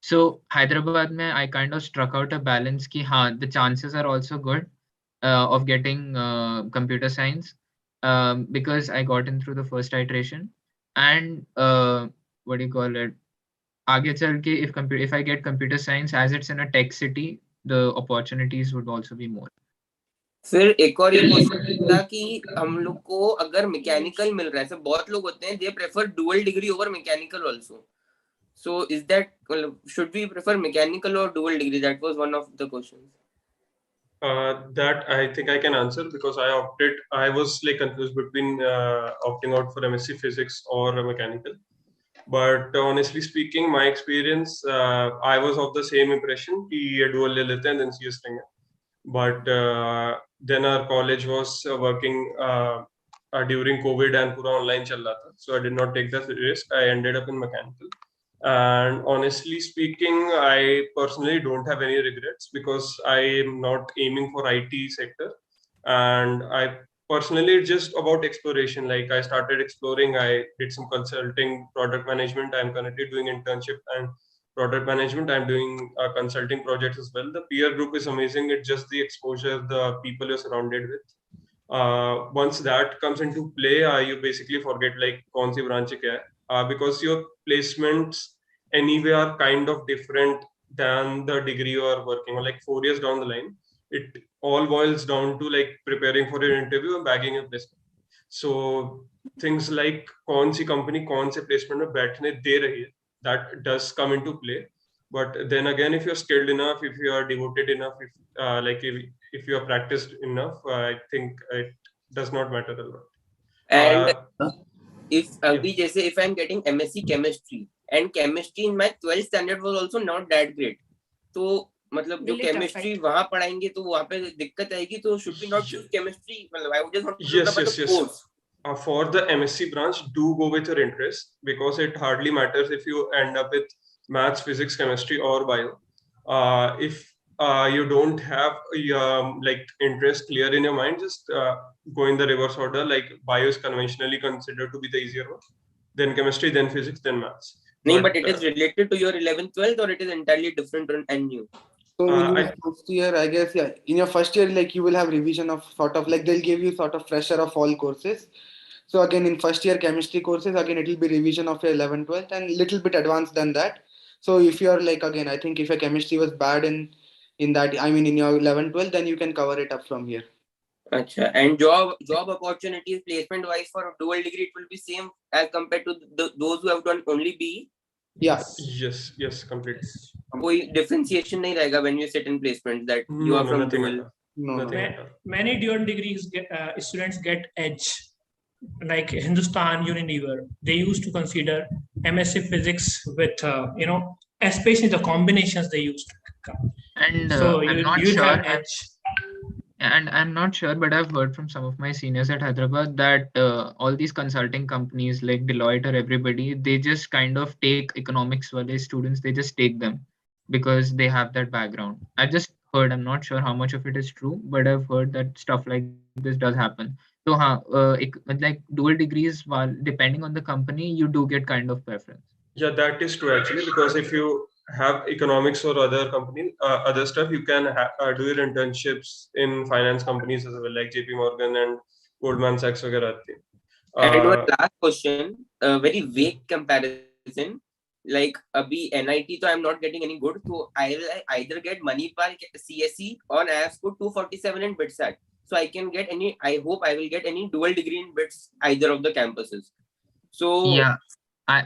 So Hyderabad mein, I kind of struck out a balance ki the chances are also good of getting computer science because I got in through the first iteration. And what do you call it? आगे चल के if I get computer science, as it's in a tech city, the opportunities would also be more. फिर एक और ये question था कि हम लोग को अगर मैकेनिकल मिल रहा है, सब बहुत लोग होते हैं, they prefer dual degree over mechanical also. So is that, should we prefer mechanical or dual degree? That was one of the questions. That I think I can answer because I was like confused between opting out for MSc Physics or mechanical. But honestly speaking, my experience, I was of the same impression कि dual ले लेते हैं then CS लेंगे. But then our college was working during COVID and पूरा online चल रहा था. So I did not take the risk. I ended up in mechanical. And honestly speaking, I personally don't have any regrets because I am not aiming for IT sector, and personally, it's just about exploration. Like I started exploring, I did some consulting, product management. I'm currently doing internship and product management. I'm doing consulting projects as well. The peer group is amazing. It's just the exposure, the people you're surrounded with. Once that comes into play, you basically forget like kaun si branch kya hai, because your placements anyway are kind of different than the degree you are working on. Like 4 years down the line, it all boils down to like preparing for your interview and bagging your placement. So things like kaun si company, kaun se placement mein baithne de rahi hai, that does come into play. But then again, if you're skilled enough, if you are devoted enough, if you are practiced enough, I think it does not matter a lot. And if I'm getting MSc chemistry and chemistry in my 12th standard was also not that great, तो मतलब जो chemistry वहाँ पढ़ाएंगे तो वहाँ पे दिक्कत आएगी, तो should we not choose chemistry? मतलब I would just want to know about the course. For the MSc branch, do go with your interest, because it hardly matters if you end up with maths, physics, chemistry, or bio. If you don't have like interest clear in your mind, just go in the reverse order. Like bio is conventionally considered to be the easier one, then chemistry, then physics, then maths. No, but it is related to your 11th, 12th, or it is entirely different and new? So in your first year, I guess, yeah, in your first year, like you will have revision of sort of like they'll give you sort of fresher of all courses. So again, in first year chemistry courses, again, it will be revision of your 11th, 12th and little bit advanced than that. So if you're like, again, I think if your chemistry was bad in that, I mean, in your 11th, 12th, then you can cover it up from here. Achha. And job opportunities placement wise for dual degree, it will be same as compared to those who have done only BE? Yes. Yes, completely. कोई differentiation नहीं रहेगा when you sit in placement that you are from dual? Many dual degrees students get edge. Like Hindustan Unilever, they used to consider MSc Physics with especially the combinations they used. And so I'm not you sure. have edge. And I'm not sure, but I've heard from some of my seniors at Hyderabad that all these consulting companies like Deloitte or everybody, they just kind of take economics wale students, they just take them because they have that background. I've just heard, I'm not sure how much of it is true, but I've heard that stuff like this does happen. So like dual degrees, while depending on the company, you do get kind of preference. Yeah, that is true actually, because if you have economics or other company, other stuff, you can do your internships in finance companies as well, like JP Morgan and Goldman Sachs. And one last question, a very vague comparison. Like abhi NIT, so I'm not getting any good. So I will either get Manipal CSE or I have scored 247 in BITSAT. So I can get any. I hope I will get any dual degree in BITS either of the campuses. So yeah.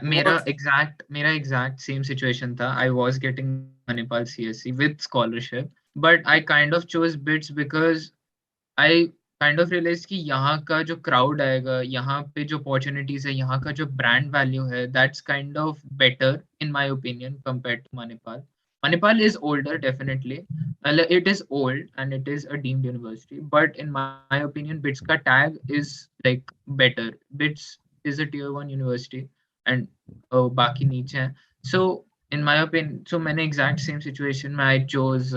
मेरा exact same situation था. I was getting Manipal CSE with scholarship, but I kind of chose BITS because I kind of realized कि यहाँ का जो crowd आएगा, यहाँ पे जो opportunities है, यहाँ का जो brand value है, that's kind of better in my opinion compared to Manipal. Manipal is older, definitely. It is old and it is a deemed university, but in my opinion, BITS ka tag is like better. BITS is a tier 1 university and बाकी नीचे हैं. So in my opinion, so मैंने exact same situation में I chose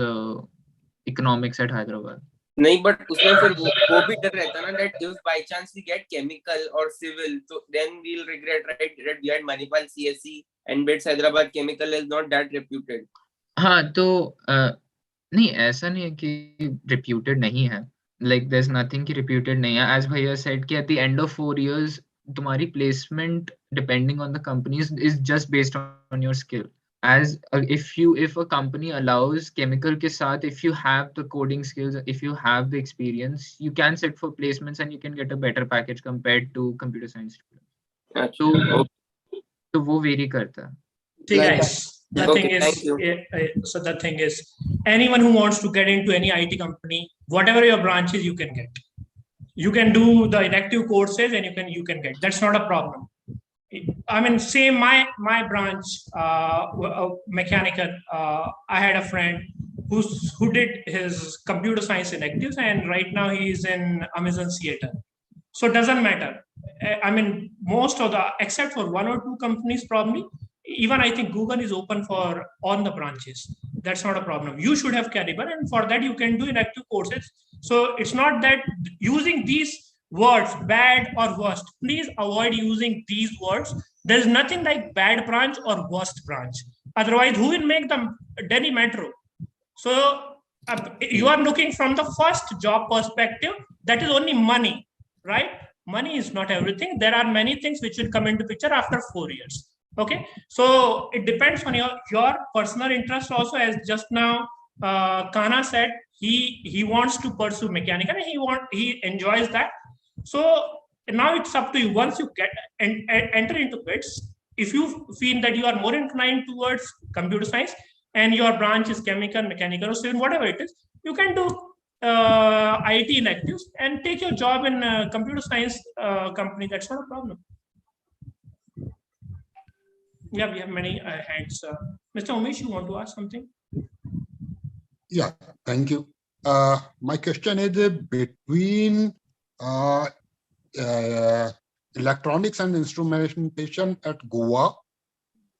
economics at Hyderabad. नहीं, but उसमें फिर वो भी डर रहता ना that if by chance we get chemical or civil, so then we'll regret, right? That we had Manipal CSE and BITS Hyderabad chemical is not that reputed. हाँ तो नहीं ऐसा नहीं है कि reputed नहीं है. Like there's nothing कि reputed नहीं है. As Bhaiya said कि at the end of 4 years तुम्हारी placement depending on the companies is just based on your skill. As if a company allows chemical ke saath, if you have the coding skills, if you have the experience, you can sit for placements and you can get a better package compared to computer science students. So wo vary karta hai. See guys, the thing is, anyone who wants to get into any IT company, whatever your branch is, you can get. You can do the elective courses and you can get. That's not a problem. I mean, say my branch, mechanical. I had a friend who did his computer science electives, and right now he is in Amazon Theater. So it doesn't matter. I mean, most of except for 1 or 2 companies, probably. Even I think Google is open for all the branches. That's not a problem. You should have caliber, and for that you can do elective courses. So it's not that using these words, bad or worst. Please avoid using these words. There is nothing like bad branch or worst branch. Otherwise, who will make the Delhi metro? So you are looking from the first job perspective. That is only money, right? Money is not everything. There are many things which will come into picture after 4 years. Okay, so it depends on your personal interest also. As just now Kana said, he wants to pursue mechanical and he enjoys that. So now it's up to you. Once you get and enter into BITS, if you feel that you are more inclined towards computer science and your branch is chemical, mechanical, or civil, whatever it is, you can do IT electives and take your job in a computer science company. That's not a problem. Yeah, we have many hands. Mr. Umesh, you want to ask something? Yeah, thank you. My question is between electronics and instrumentation at Goa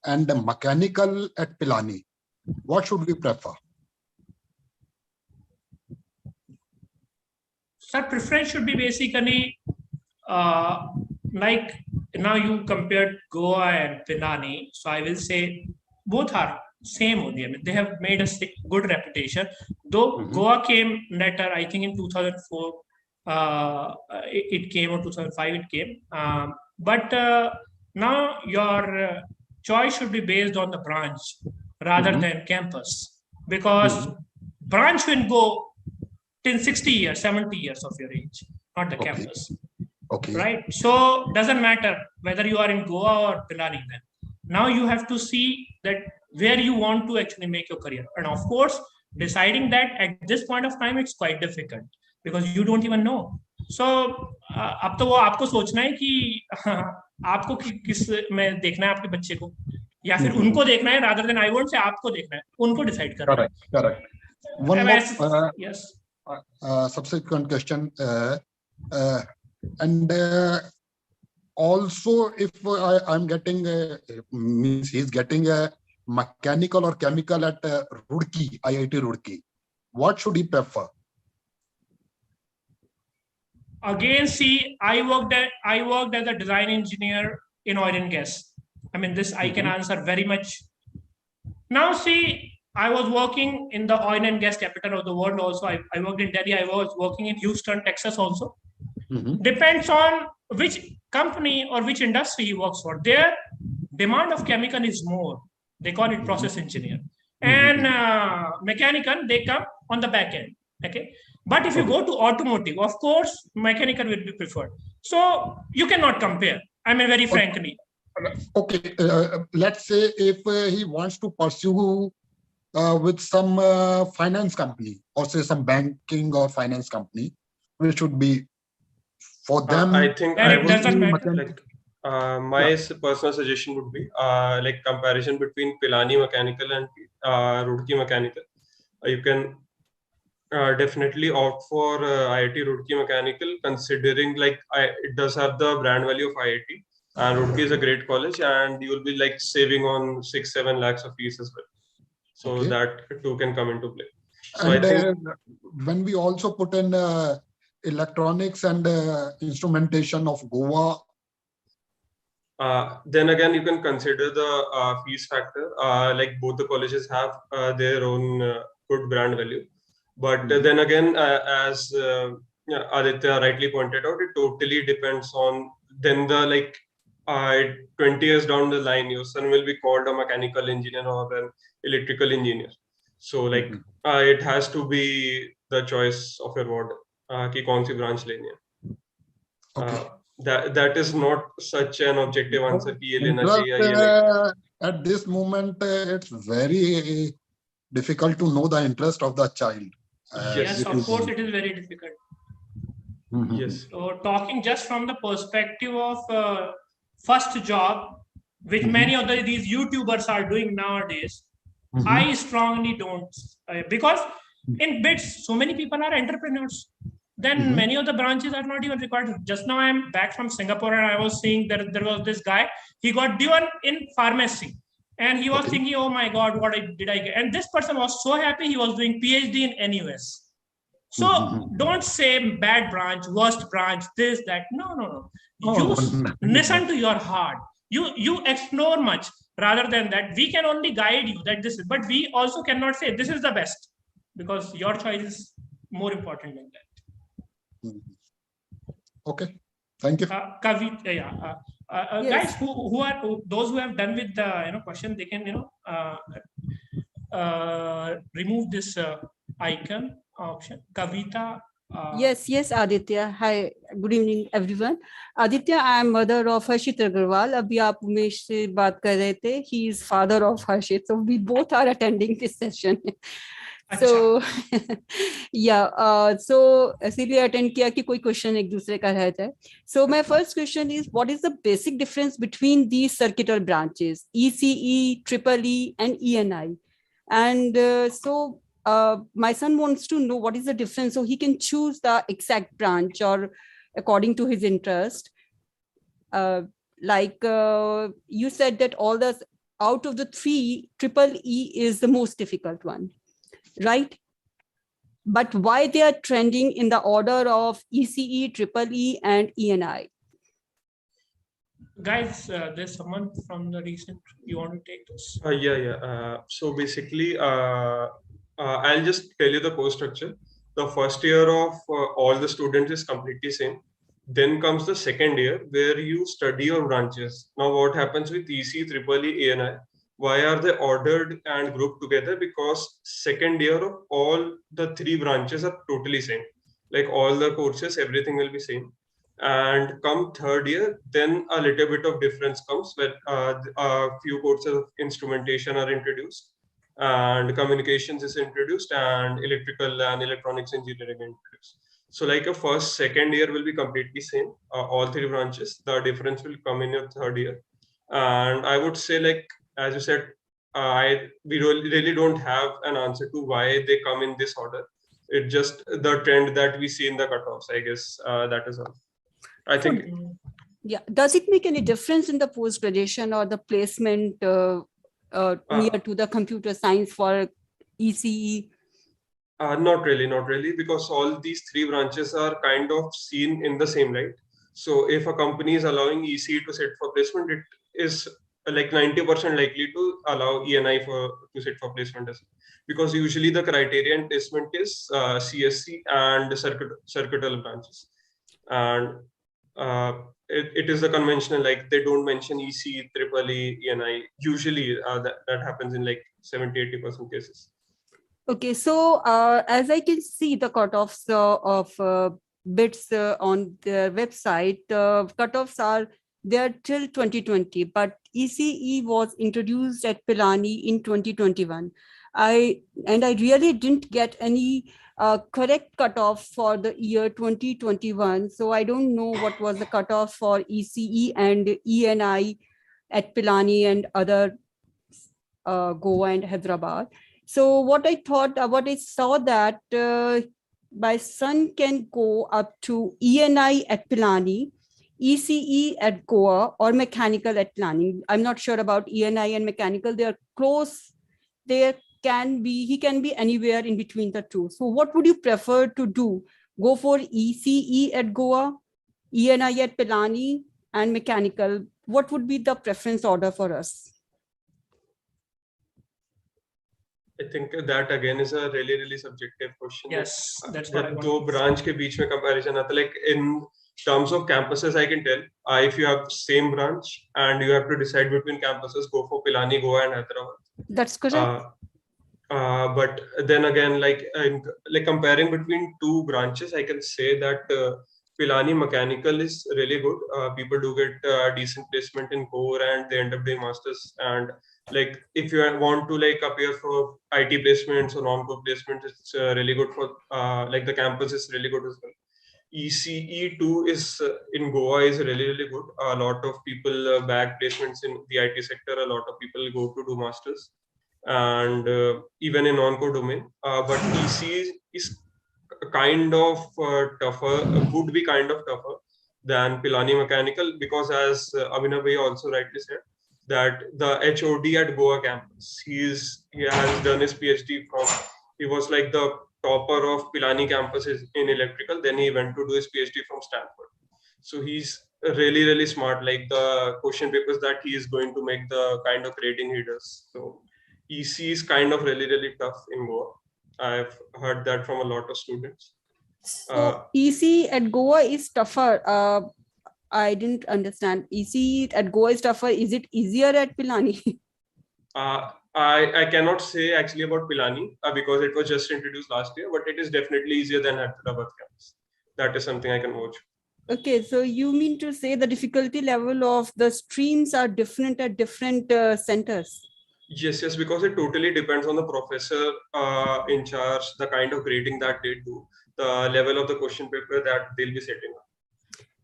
and the mechanical at Pilani. What should we prefer? Sir, preference should be basically like now you compared Goa and Pilani. So I will say both are same only. I mean, they have made a good reputation. Though Goa came later, I think in 2004, it came, or 2005 it came. But now your choice should be based on the branch rather than campus, because branch will go till 60 years, 70 years of your age, not the campus. Okay. Right. So doesn't matter whether you are in Goa or Pilani then. Now you have to see that where you want to actually make your career. And of course, deciding that at this point of time, it's quite difficult because you don't even know. So अब तो वो आपको सोचना है कि आपको किस में देखना है आपके बच्चे को, या फिर उनको देखना है, rather than I won't say आपको देखना है, उनको decide करना है. Correct. One more. Yes. Subsequent question. And also, if I'm getting means he's getting a mechanical or chemical at Roorkee, IIT Roorkee, what should he prefer? Again, see, I worked as a design engineer in oil and gas. I mean, this I can answer very much. Now, see, I was working in the oil and gas capital of the world also. I worked in Delhi. I was working in Houston, Texas also. Depends on which company or which industry he works for. Their demand of chemical is more. They call it process engineer. And mechanical, they come on the back end. Okay. But if you go to automotive, of course, mechanical will be preferred. So you cannot compare. I mean, very frankly. Okay. Let's say if he wants to pursue with some finance company, or say some banking or finance company, which should be for them. I think I would my personal suggestion would be like comparison between Pilani Mechanical and Roorkee Mechanical. You can definitely opt for IIT Roorkee Mechanical, considering like it does have the brand value of IIT, and Roorkee is a great college, and you will be like saving on 6-7 lakhs of fees as well. So that too can come into play. So and I think when we also put in electronics and instrumentation of Goa, then again you can consider the fees factor. Like both the colleges have their own good brand value, but then again, as Aditya rightly pointed out, it totally depends on then the like 20 years down the line, your son will be called a mechanical engineer or an electrical engineer. So like it has to be the choice of your ward कि कौन सी branch लेनी है. That is not such an objective answer कि ये लेना चाहिए या ये नहीं. At this moment, it's very difficult to know the interest of the child. Yes, of course, it is very difficult. Yes. So talking just from the perspective of first job, which many of these YouTubers are doing nowadays, I strongly don't, because in BITS, so many people are entrepreneurs. Then many of the branches are not even required. Just now I'm back from Singapore and I was seeing that there was this guy, he got D1 in pharmacy. And he was thinking, oh my God, what did I get? And this person was so happy, he was doing PhD in NUS. So don't say bad branch, worst branch, this, that. No. You listen to your heart. You explore much. Rather than that, we can only guide you that this is, but we also cannot say this is the best, because your choice is more important than that. Okay, thank you. Yes. Guys, who are those who have done with the question, they can remove this icon option. Kavita. Yes, Aditya. Hi, good evening, everyone. Aditya, I am mother of Harshit Agarwal. अभी आप उमेश से बात कर रहे थे. He is father of Harshit, so we both are attending this session. So yeah, so इसीलिए attend किया कि कोई question एक दूसरे का रह जाए. So my first question is, what is the basic difference between these circuital branches, ECE, EEE, and ENI? And so my son wants to know what is the difference, so he can choose the exact branch or according to his interest. You said that out of the three, EEE is the most difficult one, right? But why they are trending in the order of ECE, EEE, and ENI? Guys, there's someone from the recent, you want to take this? So basically, I'll just tell you the course structure. The first year of all the students is completely same. Then comes the second year where you study your branches. Now what happens with EC, EEE, ANI? Why are they ordered and grouped together? Because second year of all the three branches are totally same. Like all the courses, everything will be same. And come third year, then a little bit of difference comes where a few courses of instrumentation are introduced, and communications is introduced, and electrical and electronics engineering introduced. So like a first, second year will be completely same, all three branches. The difference will come in your third year. And I would say, like, as you said, we really don't have an answer to why they come in this order. It's just the trend that we see in the cutoffs, I guess. That is all. I think. Yeah. Does it make any difference in the post-graduation or the placement near to the computer science for ECE? Not really, because all these three branches are kind of seen in the same light. So if a company is allowing ECE to sit for placement, it is like 90% likely to allow ENI to sit for placement as well. Because usually the criterion placement is CSC and circuital branches. And it is the conventional, like they don't mention EC, EEE, ENI. Usually that happens in like 70-80% cases. Okay, so as I can see the cutoffs of BITS on their website, cutoffs are there till 2020, but ECE was introduced at Pilani in 2021. I really didn't get any correct cutoff for the year 2021. So I don't know what was the cutoff for ECE and ENI at Pilani and other Goa and Hyderabad. So what I saw that my son can go up to ENI at Pilani, ECE at Goa, or mechanical at Pilani. I'm not sure about ENI and mechanical. They are close. He can be anywhere in between the two. So what would you prefer to do? Go for ECE at Goa, ENI at Pilani, and mechanical. What would be the preference order for us? I think that again is a really subjective question. Yes, that's what I want. दो branch के बीच में comparison आता, like in terms of campuses, I can tell if you have same branch and you have to decide between campuses, go for Pilani, Goa, and Hyderabad. That's correct. But then again, like comparing between two branches, I can say that Pilani mechanical is really good. People do get decent placement in core and they end up doing masters. And like if you want to like appear for IT placements or non-core placements, it's really good for like the campus is really good as well. ECE2 is in Goa is really good. A lot of people bag placements in the IT sector. A lot of people go to do masters, and even in non-core domain. But EC is kind of tougher, would be kind of tougher than Pilani mechanical, because as Abhinav bhai also rightly said, that the HOD at Goa campus, he has done his PhD from, he was like the topper of Pilani campus in electrical. Then he went to do his PhD from Stanford. So he's really, really smart. Like the question papers that he is going to make, the kind of rating he does. So EC is kind of really, really tough in Goa. I've heard that from a lot of students. So EC at Goa is tougher. I didn't understand. EC at Goa is tougher. Is it easier at Pilani? I cannot say actually about Pilani because it was just introduced last year, but it is definitely easier than Hyderabad campus. That is something I can vouch. Okay, so you mean to say the difficulty level of the streams are different at different centers? Yes, because it totally depends on the professor in charge, the kind of grading that they do, the level of the question paper that they'll be setting up.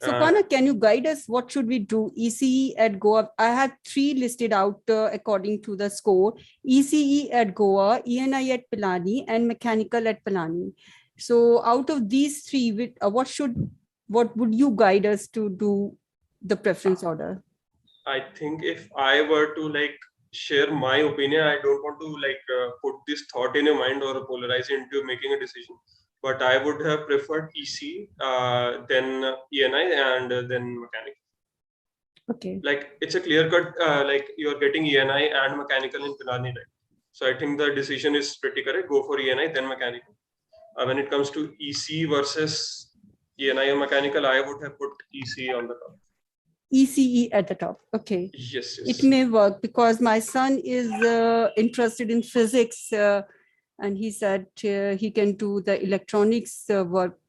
So Kana, can you guide us? What should we do? ECE at Goa. I had 3 listed out according to the score. ECE at Goa, ENI at Pilani, and mechanical at Pilani. So out of these 3, what would you guide us to do the preference order? I think if I were to share my opinion, I don't want to put this thought in your mind or polarize it into making a decision. But I would have preferred EC, then ENI, and then mechanical. Okay. It's a clear cut, you're getting ENI and mechanical in Pilani, right? So I think the decision is pretty correct. Go for ENI, then mechanical. When it comes to EC versus ENI or mechanical, I would have put EC on the top. ECE at the top. Okay. Yes. It may work because my son is interested in physics. And he said he can do the electronics work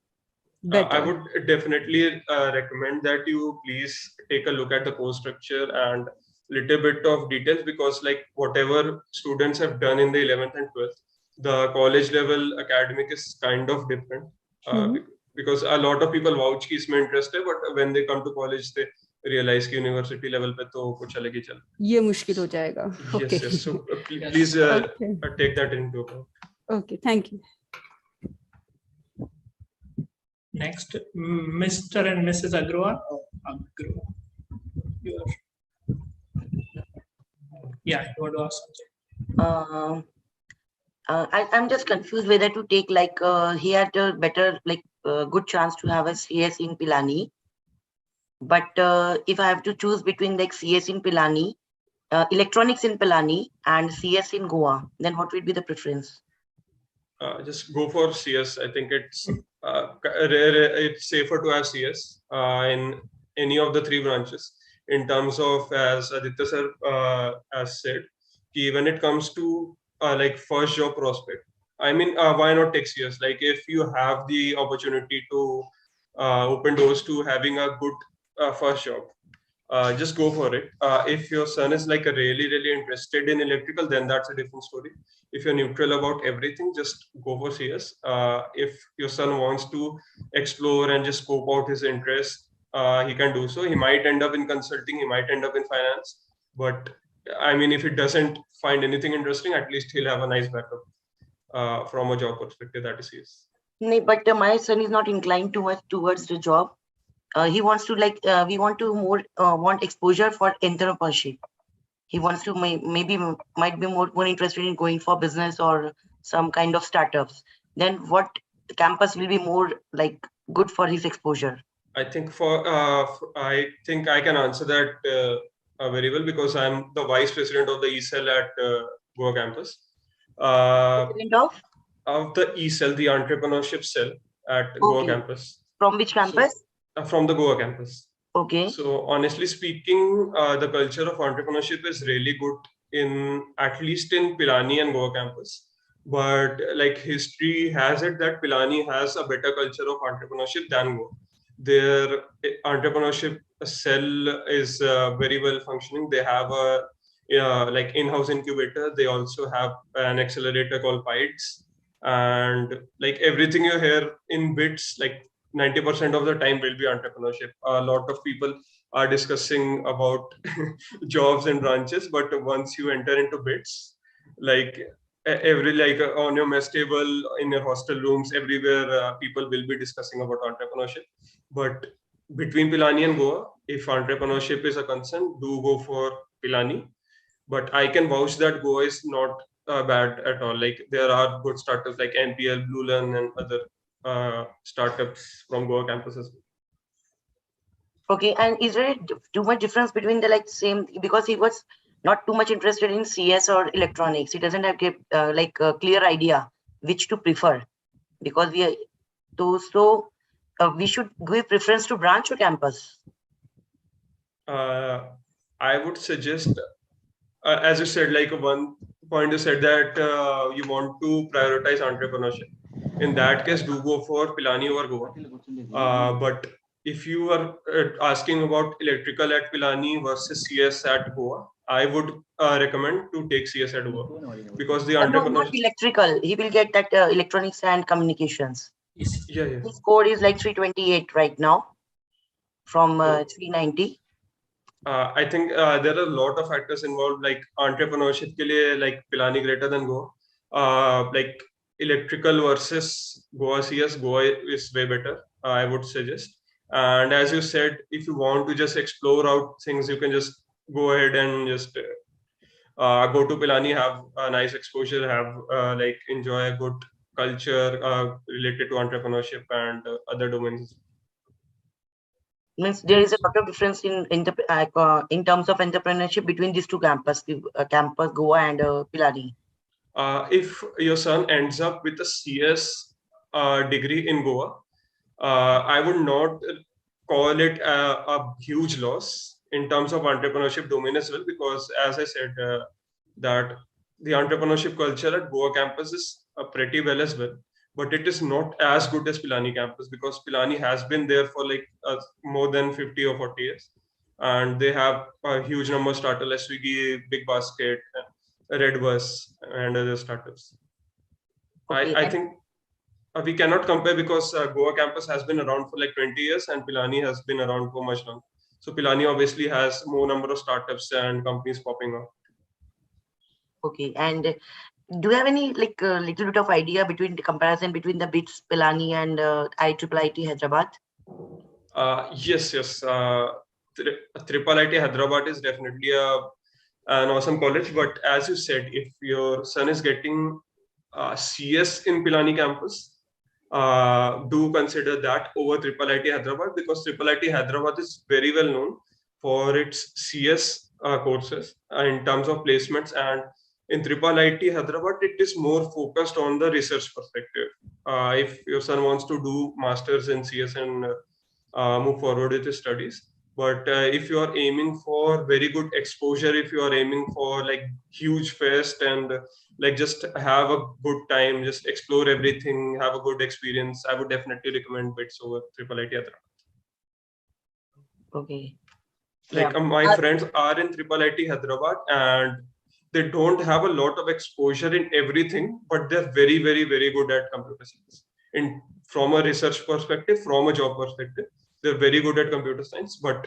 better. I would definitely recommend that you please take a look at the course structure and little bit of details, because whatever students have done in the 11th and 12th, the college level academic is kind of different. Because a lot of people vouch ki isme interest hai, but when they come to college, they realize ki university level pe to kuch alag hi chal. Ye mushkil ho jayega. Okay. Yes. So please take that into account. Okay, thank you. Next, Mr. and Mrs. Agrawal. Yeah, you want to ask something? I'm just confused whether to take he had a better good chance to have a CS in Pilani, but if I have to choose between CS in Pilani, electronics in Pilani, and CS in Goa, then what would be the preference? Just go for CS. I think it's safer to have CS in any of the 3 branches. In terms of, as Aditya sir has said, when it comes to first job prospect, I mean, why not take CS? If you have the opportunity to open doors to having a good first job, just go for it. If your son is really interested in electrical, then that's a different story. If you're neutral about everything, just go for CS. If your son wants to explore and just scope out his interest, he can do so. He might end up in consulting, he might end up in finance, but I mean, if he doesn't find anything interesting, at least he'll have a nice backup from a job perspective. That is CS. No, but my son is not inclined too much towards the job. He wants to we want to want exposure for entrepreneurship. He wants to might be more interested in going for business or some kind of startups. Then what campus will be more good for his exposure? I think I think I can answer that very well, because I'm the vice president of the ECEL at Goa campus. Of the ECEL, the entrepreneurship cell at Goa campus. From which campus? From the Goa campus. Okay. So honestly speaking, the culture of entrepreneurship is really good at least in Pilani and Goa campus. But history has it that Pilani has a better culture of entrepreneurship than Goa. Their entrepreneurship cell is very well functioning. They have a in-house incubator. They also have an accelerator called BITS, and everything you hear in BITS, 90% of the time will be entrepreneurship. A lot of people are discussing about jobs and branches, but once you enter into BITS, every on your mess table, in your hostel rooms, everywhere, people will be discussing about entrepreneurship. But between Pilani and Goa, if entrepreneurship is a concern, do go for Pilani. But I can vouch that Goa is not bad at all. Like there are good startups like NPL, Bluelan, and other startups from Goa campuses. Okay, and is there too much difference between the same, because he was not too much interested in CS or electronics. He doesn't have a clear idea which to prefer, because we should give preference to branch or campus. I would suggest, as you said, like one point you said that you want to prioritize entrepreneurship. In that case, do go for Pilani or Goa. But if you are asking about electrical at Pilani versus CS at Goa, I would recommend to take CS at Goa, because the No, entrepreneurship. not electrical. He will get that electronics and communications. Yeah. His score is like 328 right now from 390. I think there are a lot of factors involved, like entrepreneurship ke liye, like Pilani greater than Goa. Like electrical versus Goa CS, Goa is way better, I would suggest. And as you said, if you want to just explore out things, you can just go ahead and just go to Pilani, have a nice exposure, have like enjoy a good culture related to entrepreneurship and other domains. Means there is a lot of difference in terms of entrepreneurship between these two campus Goa and Pilani. If your son ends up with a CS degree in Goa, I would not call it a huge loss in terms of entrepreneurship domain as well, because as I said, that the entrepreneurship culture at Goa campus is pretty well as well, but it is not as good as Pilani campus, because Pilani has been there for like more than 50 or 40 years, and they have a huge number of startups like Swiggy, Big Basket, Red Bus, and other startups. Okay. I think we cannot compare, because Goa campus has been around for like 20 years and Pilani has been around for much longer. So Pilani obviously has more number of startups and companies popping up. Okay, and do you have any little bit of idea between the comparison between the BITS-Pilani and IIIT Hyderabad? Yes. Triple IT Hyderabad is definitely an awesome college, but as you said, if your son is getting CS in Pilani campus, do consider that over Triple IT Hyderabad, because Triple IT Hyderabad is very well known for its CS courses in terms of placements, and in Triple IT Hyderabad, it is more focused on the research perspective. If your son wants to do masters in CS and move forward with his studies, but if you are aiming for very good exposure, if you are aiming for like huge fest and like just have a good time, just explore everything, have a good experience, I would definitely recommend BITS over Triple IT Hyderabad. Okay. Like my friends are in Triple IT Hyderabad and they don't have a lot of exposure in everything, but they're very, very, very good at computer science. From a research perspective, from a job perspective, they're very good at computer science. But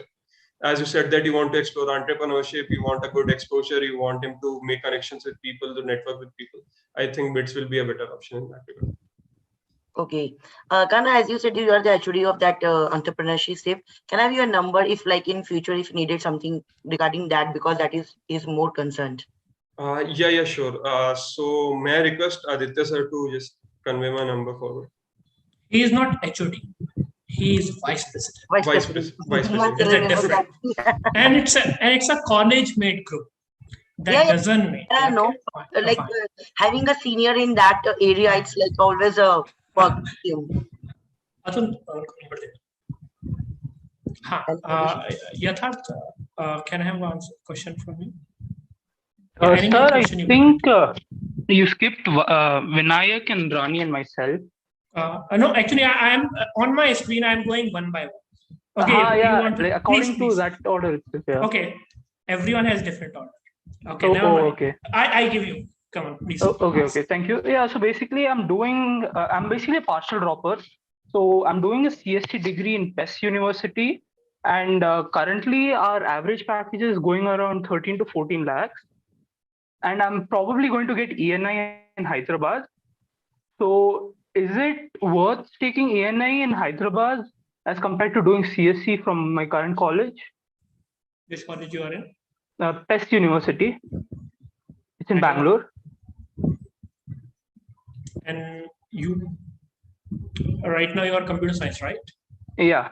as you said that you want to explore entrepreneurship, you want a good exposure, you want him to make connections with people, to network with people, I think BITS will be a better option in that regard. Okay. Kana, as you said, you are the HOD of that entrepreneurship. Can I have your number if like in future, if needed something regarding that, because that is more concerned? Yeah, sure. So may I request Aditya sir to just convey my number forward? He is not HOD. He is vice president. Vice president. There's a difference. and it's a college mate group. That doesn't mean. No, having a senior in that area, it's like always a work. Yatharth, can I have one question from you? Sir, I think you skipped Vinayak and Rani and myself. No, actually, I am on my screen. I'm going one by one. Okay, according to that order. Okay, everyone has different order. Okay, never mind. Okay. I give you. Come on, please. Okay. Thank you. Yeah. So basically, I'm basically a partial dropper. So I'm doing a CST degree in PES University, and currently our average package is going around 13 to 14 lakhs. And I'm probably going to get ENI in Hyderabad. So is it worth taking ENI in Hyderabad as compared to doing CSC from my current college? Which college you are in? PES University. It's in Bangalore. And you, right now you are computer science, right? Yeah.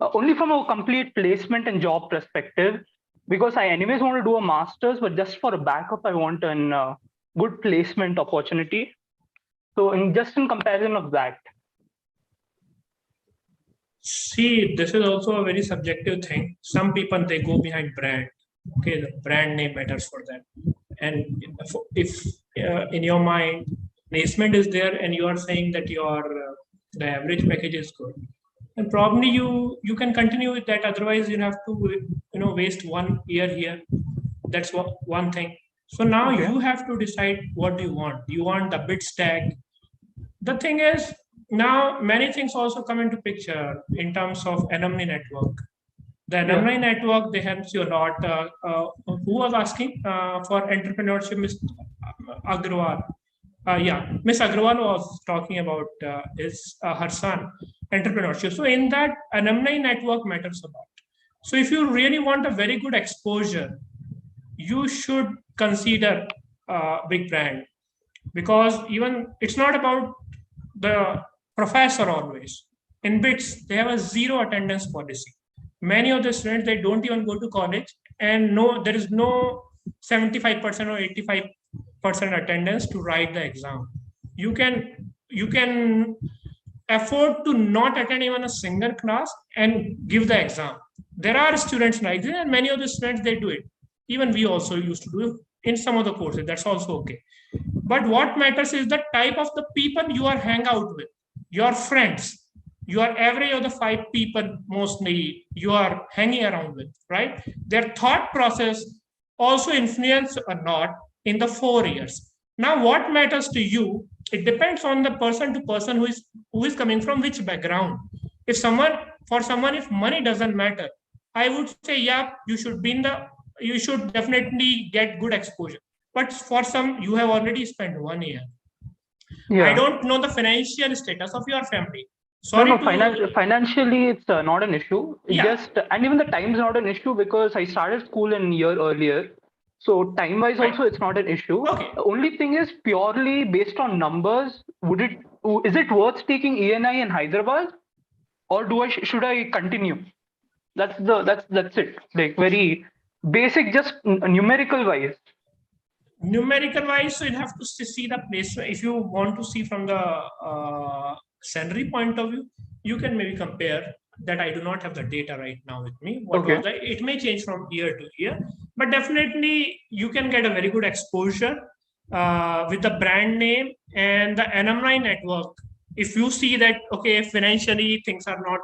Only from a complete placement and job perspective, because I anyways want to do a master's, but just for a backup, I want a good placement opportunity. So just in comparison of that. See, this is also a very subjective thing. Some people, they go behind brand. Okay, the brand name matters for them. And if in your mind, placement is there and you are saying that your the average package is good, and probably you can continue with that. Otherwise, you have to waste 1 year here. That's one thing. So now you have to decide what do you want. You want the bit stack. The thing is, now many things also come into picture in terms of alumni network. The alumni network, they helps you a lot. Who was asking for entrepreneurship? Ms. Agrawal. Yeah, Ms. Agrawal was talking about her son entrepreneurship. So in that, alumni network matters a lot. So if you really want a very good exposure, you should consider big brand, because even it's not about the professor always. In BITS, they have a zero attendance policy. Many of the students, they don't even go to college, and there is no 75% or 85% attendance to write the exam. You can afford to not attend even a single class and give the exam. There are students like this, and many of the students, they do it. Even we also used to do it in some of the courses. That's also okay. But what matters is the type of the people you are hang out with, your friends. You are average of the 5 people mostly you are hanging around with, right? Their thought process also influence a lot in the 4 years. Now, what matters to you? It depends on the person to person who is coming from which background. If money doesn't matter, I would say, yeah, you should definitely get good exposure. But for some, you have already spent 1 year. Yeah. I don't know the financial status of your family. Financially, it's not an issue. And even the time is not an issue, because I started school a year earlier. So time-wise also, it's not an issue. Okay. The only thing is purely based on numbers. Is it worth taking ENI in Hyderabad, or should I continue? That's it. Like very basic, just numerical wise. Numerical wise, so you have to see the place. If you want to see from the salary point of view, you can maybe compare that. I do not have the data right now with me. It may change from year to year, but definitely you can get a very good exposure with the brand name and the alumni network. If you see that, okay, financially things are not,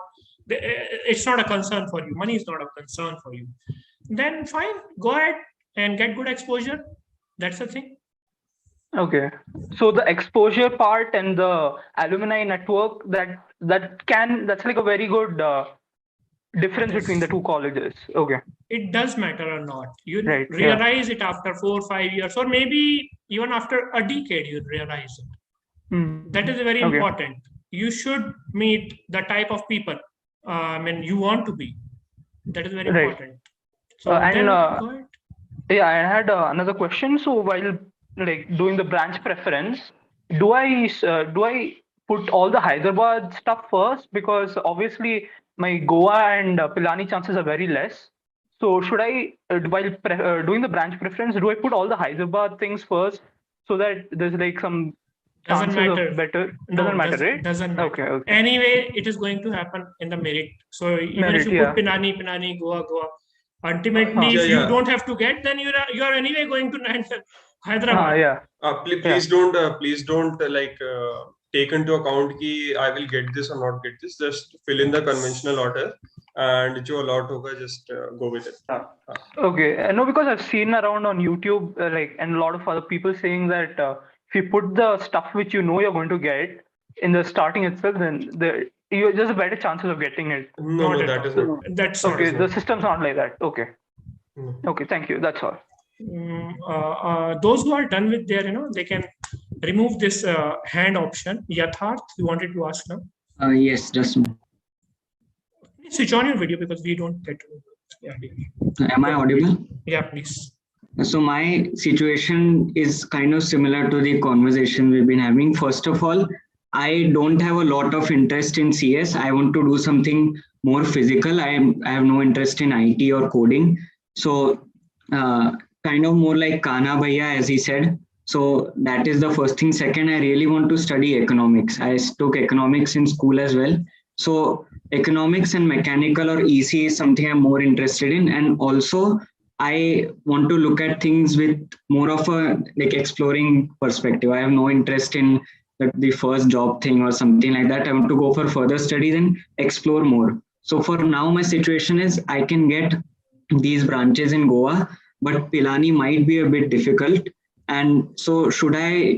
it's not a concern for you, money is not a concern for you, then fine, go ahead and get good exposure. That's the thing. Okay, so the exposure part and the alumni network, that's like a very good difference between the two colleges. Okay, it does matter or not. You realize it after 4 or 5 years, or maybe even after a decade, you realize it. That is very important. You should meet the type of people you want to be. That is very important. So go ahead. Yeah, I had another question. So while doing the branch preference, do I put all the Hyderabad stuff first? Because obviously my Goa and Pilani chances are very less. So should I, while doing the branch preference, do I put all the Hyderabad things first, so that there's some chances of better? Doesn't matter, right? Doesn't matter. Okay. Anyway, it is going to happen in the merit. So even if you put Pilani, Goa, ultimately, if you don't have to get, then you are anyway going to Hyderabad. Please don't take into account ki I will get this or not get this. Just fill in the conventional order, and jo allot hoga, just go with it. Okay, no, because I've seen around on YouTube and a lot of other people saying that if you put the stuff which you know you're going to get in the starting itself, then there's a better chances of getting it. No, that is not. That's okay. The system's not like that. Okay. Okay, thank you. That's all. Those who are done with their, they can remove this hand option. Yatharth, you wanted to ask now? Yes, just. Switch on your video because we don't get to. Am I audible? Yeah, please. So my situation is kind of similar to the conversation we've been having. First of all, I don't have a lot of interest in CS. I want to do something more physical. I have no interest in IT or coding. So kind of more like Kana Bhaiya, as he said. So that is the first thing. Second, I really want to study economics. I took economics in school as well. So economics and mechanical or EC is something I'm more interested in. And also I want to look at things with more of a like exploring perspective. I have no interest in the first job thing or something like that. I want to go for further studies and explore more. So for now, my situation is I can get these branches in Goa, but Pilani might be a bit difficult. And so should I,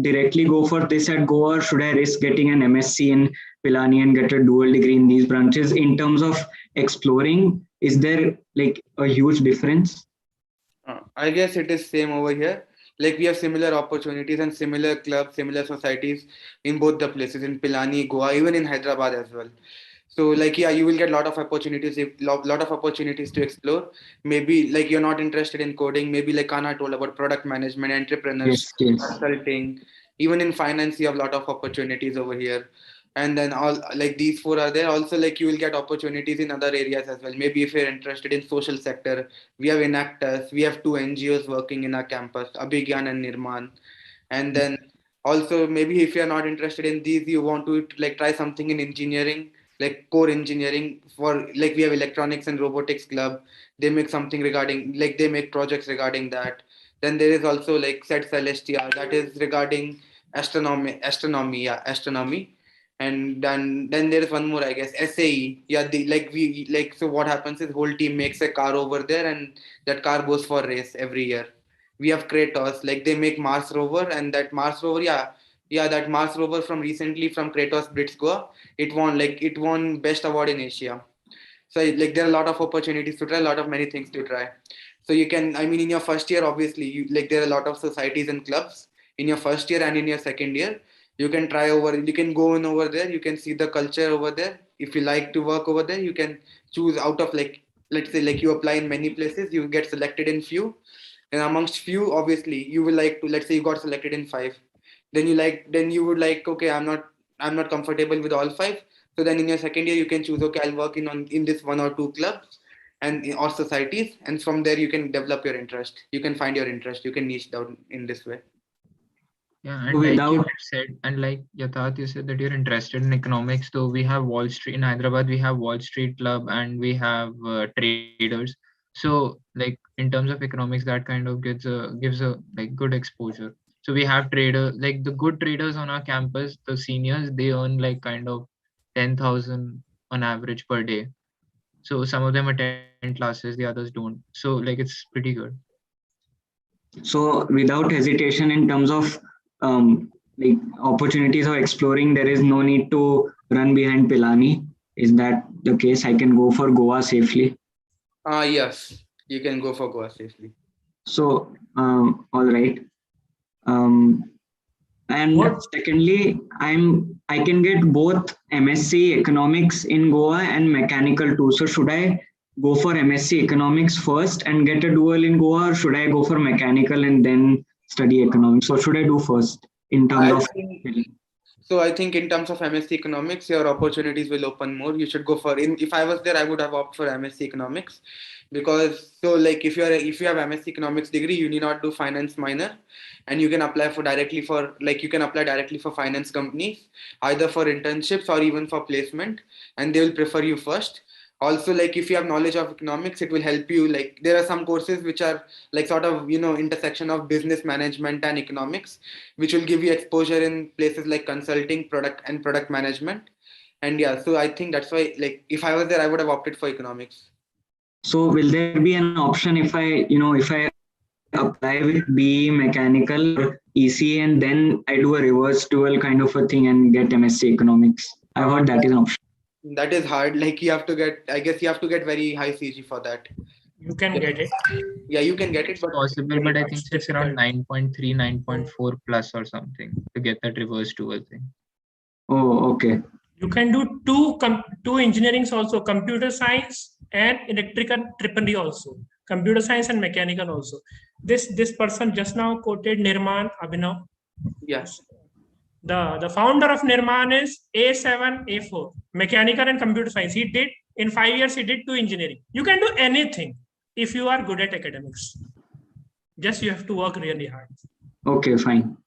directly go for this at Goa, or should I risk getting an MSc in Pilani and get a dual degree in these branches? In terms of exploring, is there like a huge difference? I guess it is same over here. Like we have similar opportunities and similar clubs, similar societies in both the places, in Pilani, Goa, even in Hyderabad as well. So like, yeah, you will get a lot of opportunities, lot of opportunities to explore. Maybe like you're not interested in coding, maybe like Kana told about product management, entrepreneurship, Yes. consulting. Even in finance, you have a lot of opportunities over here. And then all like these four are there. Also, like you will get opportunities in other areas as well. Maybe if you're interested in social sector, we have Enactus, we have two NGOs working in our campus, Abhigyan and Nirman. And then also maybe if you're not interested in these, you want to like try something in engineering, like core engineering. For like we have electronics and robotics club, they make something regarding, like they make projects regarding that. Then there is also like Set Celestia, that is regarding astronomy. And then there is one more, I guess, SAE. Yeah, so what happens is whole team makes a car over there, and that car goes for race every year. We have Kratos, like they make Mars rover, and that Mars rover, that Mars rover from recently from Kratos Brits Goa, it won best award in Asia. So like there are a lot of opportunities to try, a lot of many things to try. So you can, I mean, in your first year, obviously, you like there are a lot of societies and clubs in your first year and in your second year. You can try over, you can go in over there, you can see the culture over there. If you like to work over there, you can choose out of like, let's say like you apply in many places, you get selected in few, and amongst few, obviously, you will like to, let's say you got selected in five, then you would like, okay, I'm not comfortable with all five. So then in your second year, you can choose, okay, I'll work in this one or two clubs or societies, and from there you can develop your interest. You can find your interest. You can niche down in this way. Yeah, and like you said, and like Yatharth, you said that you're interested in economics. So we have Wall Street in Hyderabad. We have Wall Street Club, and we have traders. So like in terms of economics, that kind of gives a like good exposure. So we have traders, like the good traders on our campus, the seniors, they earn like kind of 10,000 on average per day. So some of them attend classes, the others don't. So like it's pretty good. So without hesitation, in terms of like opportunities of exploring, there is no need to run behind Pilani. Is that the case? I can go for Goa safely. Yes, you can go for Goa safely. So all right. And secondly, I can get both MSc Economics in Goa and mechanical too. So should I go for MSc Economics first and get a dual in Goa, or should I go for mechanical and then study economics? What should I do first in terms of? So I think in terms of MSc Economics, your opportunities will open more. You should go for if I was there, I would have opted for MSc Economics, because so like if you have MSc Economics degree, you need not do finance minor, and you can apply directly for finance companies, either for internships or even for placement, and they will prefer you first. Also, like if you have knowledge of economics, it will help you. Like there are some courses which are like sort of intersection of business management and economics, which will give you exposure in places like consulting, product management. And yeah, so I think that's why, like if I was there, I would have opted for economics. So will there be an option if I apply with BE mechanical or EC and then I do a reverse dual kind of a thing and get MSc Economics? I heard that is an option. That is hard. Like you have to get very high CG for that. You can get it. Yeah, you can get it, but possible, but I think it's around 9.3, 9.4 plus or something to get that reverse dual thing. Oh, okay. You can do two engineerings also, computer science and electrical triple E also, computer science and mechanical also. this person just now quoted Nirman Abhinav. Yes. The founder of Nirman is A7, A4, mechanical and computer science. He did in 5 years. He did 2 engineering. You can do anything if you are good at academics. Just you have to work really hard. Okay, fine.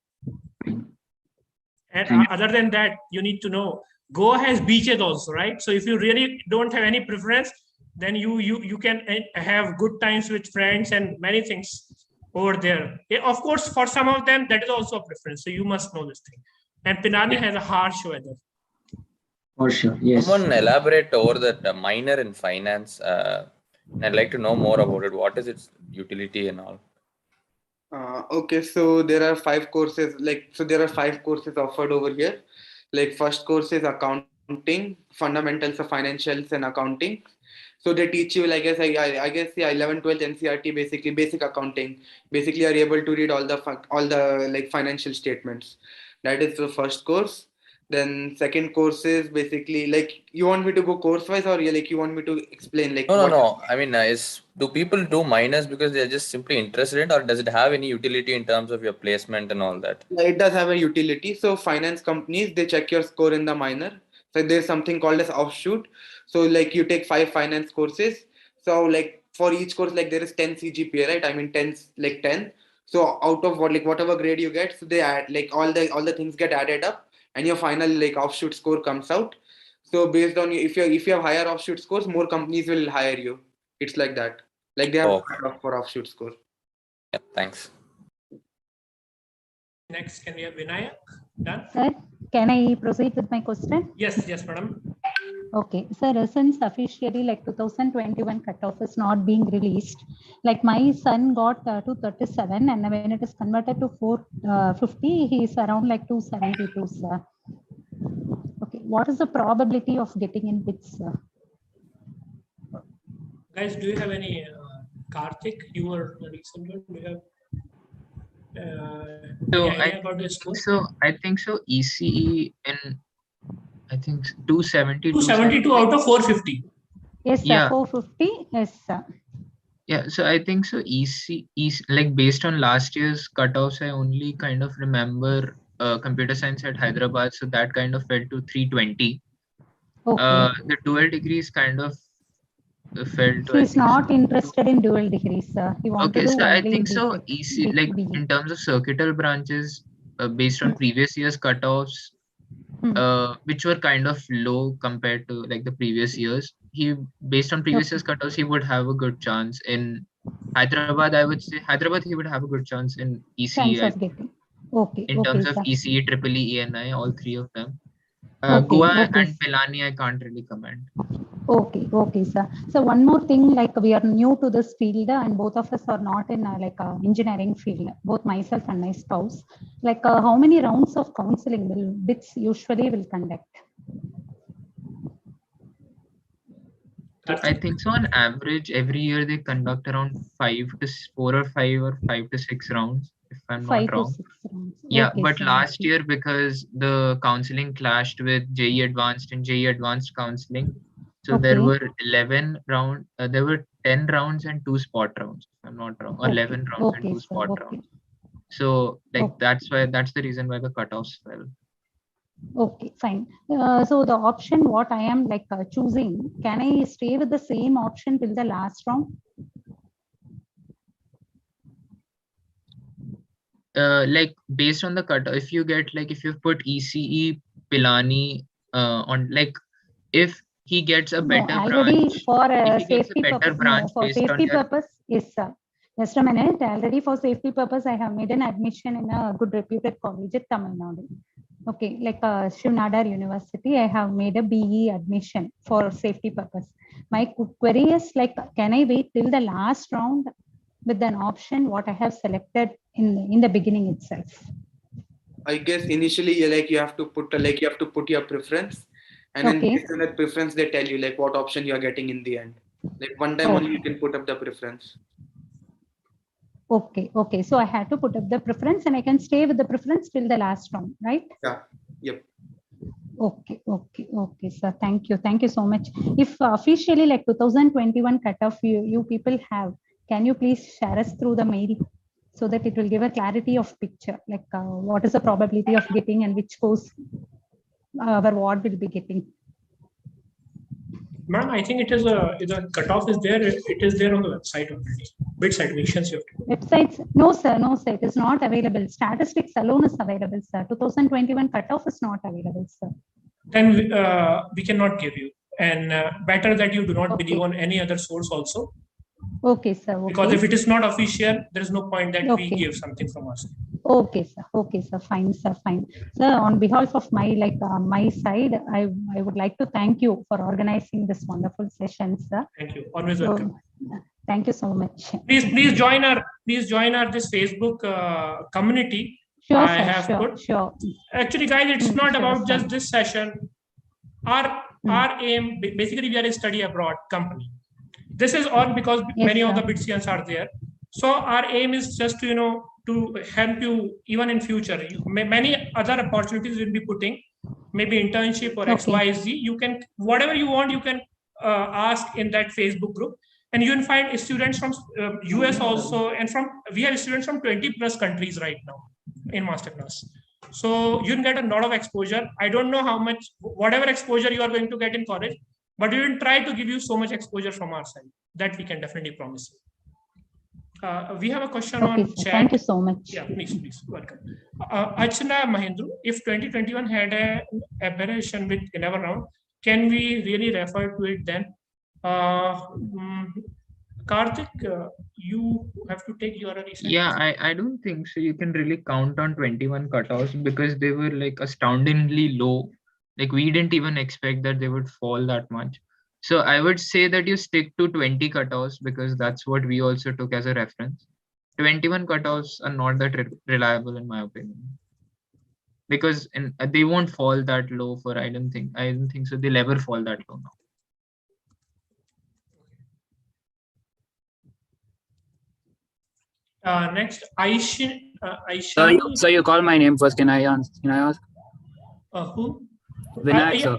And other than that, you need to know Goa has beaches also, right? So if you really don't have any preference, then you can have good times with friends and many things over there. Of course, for some of them, that is also a preference. So you must know this thing. And Pilani has a harsh weather. For sure, yes. Someone elaborate over that minor in finance. I'd like to know more about it. What is its utility and all? Okay, so there are 5 courses. There are 5 courses offered over here. First course is accounting, fundamentals of financials and accounting. So they teach you, I guess, 11, 12 NCRT, basically basic accounting. Basically, are able to read all the financial statements. That is the first course. Then second course is basically you want me to go course wise, or you want me to explain No. I mean, do people do minors because they're just simply interested in, or does it have any utility in terms of your placement and all that? It does have a utility. So finance companies, they check your score in the minor. So there's something called as offshoot. So you take 5 finance courses. So for each course, there is 10 CGPA, right? I mean 10 10. So out of whatever grade you get, so they add all the things get added up, and your final offshoot score comes out. So based on if you have higher offshoot scores, more companies will hire you. It's like that. They have cut off for offshoot score. Yeah, thanks. Next, can we have Vinayak? Done? Sir, can I proceed with my question? Yes, madam. Okay, sir, since officially 2021 cutoff is not being released, my son got 237, and when it is converted to 450, he is around 272, sir. Okay, what is the probability of getting in BITS, sir? Guys, do you have any Karthik? You were the recent one. Do you have I think so. ECE in I think 270. 272 out of 450. Yes, sir. Yeah. 450. Yes, sir. Yeah, so I think so. EC based on last year's cutoffs, I only kind of remember computer science at Hyderabad, so that kind of fell to 320. Okay. The dual degrees kind of fell to. He's not interested in dual degrees, sir. He wants to do so I only think so. BTech, EC in terms of circuital branches, based on previous year's cutoffs, which were kind of low compared to the previous years. Based on previous year's cutoffs, he would have a good chance in Hyderabad. I would say Hyderabad, he would have a good chance in ECE. In terms of ECE, EEE, ENI, all 3 of them. Goa and Pilani, I can't really comment. Okay, sir. So one more thing, we are new to this field, and both of us are not in engineering field. Both myself and my spouse. How many rounds of counseling will BITS usually will conduct? I think so. On average, every year they conduct around 4 or 5 or 5 to 6 rounds, if I'm not wrong. 5 to 6 rounds. Yeah, but last year, because the counseling clashed with JEE Advanced and JEE Advanced counseling, so there were 11 rounds. There were 10 rounds and 2 spot rounds, if I'm not wrong, or 11 rounds and 2 spot rounds. So that's the reason why the cutoffs fell. Okay, fine. So the option what I am choosing, can I stay with the same option till the last round? Based on the cutoff, if you get if you put ECE Pilani on if he gets a better branch, for safety purpose, for safety purpose, yes, sir. Just a minute. Already for safety purpose, I have made an admission in a good reputed college at Tamil Nadu. Okay, Shiv Nadar University, I have made a BE admission for safety purpose. My query is can I wait till the last round with an option what I have selected in the beginning itself? I guess initially you have to put your preference, and then based on that preference they tell you what option you are getting in the end. One time only you can put up the preference. Okay. So I had to put up the preference, and I can stay with the preference till the last round, right? Yeah. Yep. Okay, sir. Thank you so much. If officially 2021 cutoff you people have, can you please share us through the mail? so that it will give a clarity of picture, like what is the probability of getting and which course our ward will be getting. Ma'am, I think it is the cutoff is there. It is there on the website already. BITS admissions you have to. Websites? No, sir. No, sir. It is not available. Statistics alone is available, sir. 2021 cutoff is not available, sir. Then we cannot give you. And better that you do not believe on any other source also. Okay, sir. Okay. Because if it is not official, there is no point that we Okay. give something from us. Okay, sir. Okay, sir. Fine, sir. Fine. Sir, on behalf of my my side, I would like to thank you for organizing this wonderful session, sir. Thank you. Always welcome. Thank you so much. Please join our this Facebook community. Sure, I sir. have Sure, put. sure. Actually, guys, it's not sure, about sir. just this session. Our aim, basically, we are a study abroad company. This is all because Yes, many of the sir. BITSians are there. So our aim is just to to help you even in future. Many other opportunities will be putting, maybe internship or X, Y, Z. You can whatever you want, you can ask in that Facebook group, and you will find students from US also, and we have students from 20 plus countries right now in Masterclass. So you can get a lot of exposure. I don't know how much, whatever exposure you are going to get in college, but we will try to give you so much exposure from our side that we can definitely promise you. We have a question Okay, on sir. chat. Thank you so much. Yeah, please, welcome. Achana Mahendru, if 2021 had an aberration with 11 round, can we really refer to it then? Karthik, you have to take your recent. Yeah, I don't think so. You can really count on 21 cutoffs because they were like astoundingly low. Like we didn't even expect that they would fall that much. So I would say that you stick to 20 cutoffs because that's what we also took as a reference. 21 cutoffs are not that reliable in my opinion. Because they won't fall that low for I don't think so. They'll ever fall that low now. Next, Aisha. So you call my name first. Can I ask? Who? Vinayak, Yeah. sir.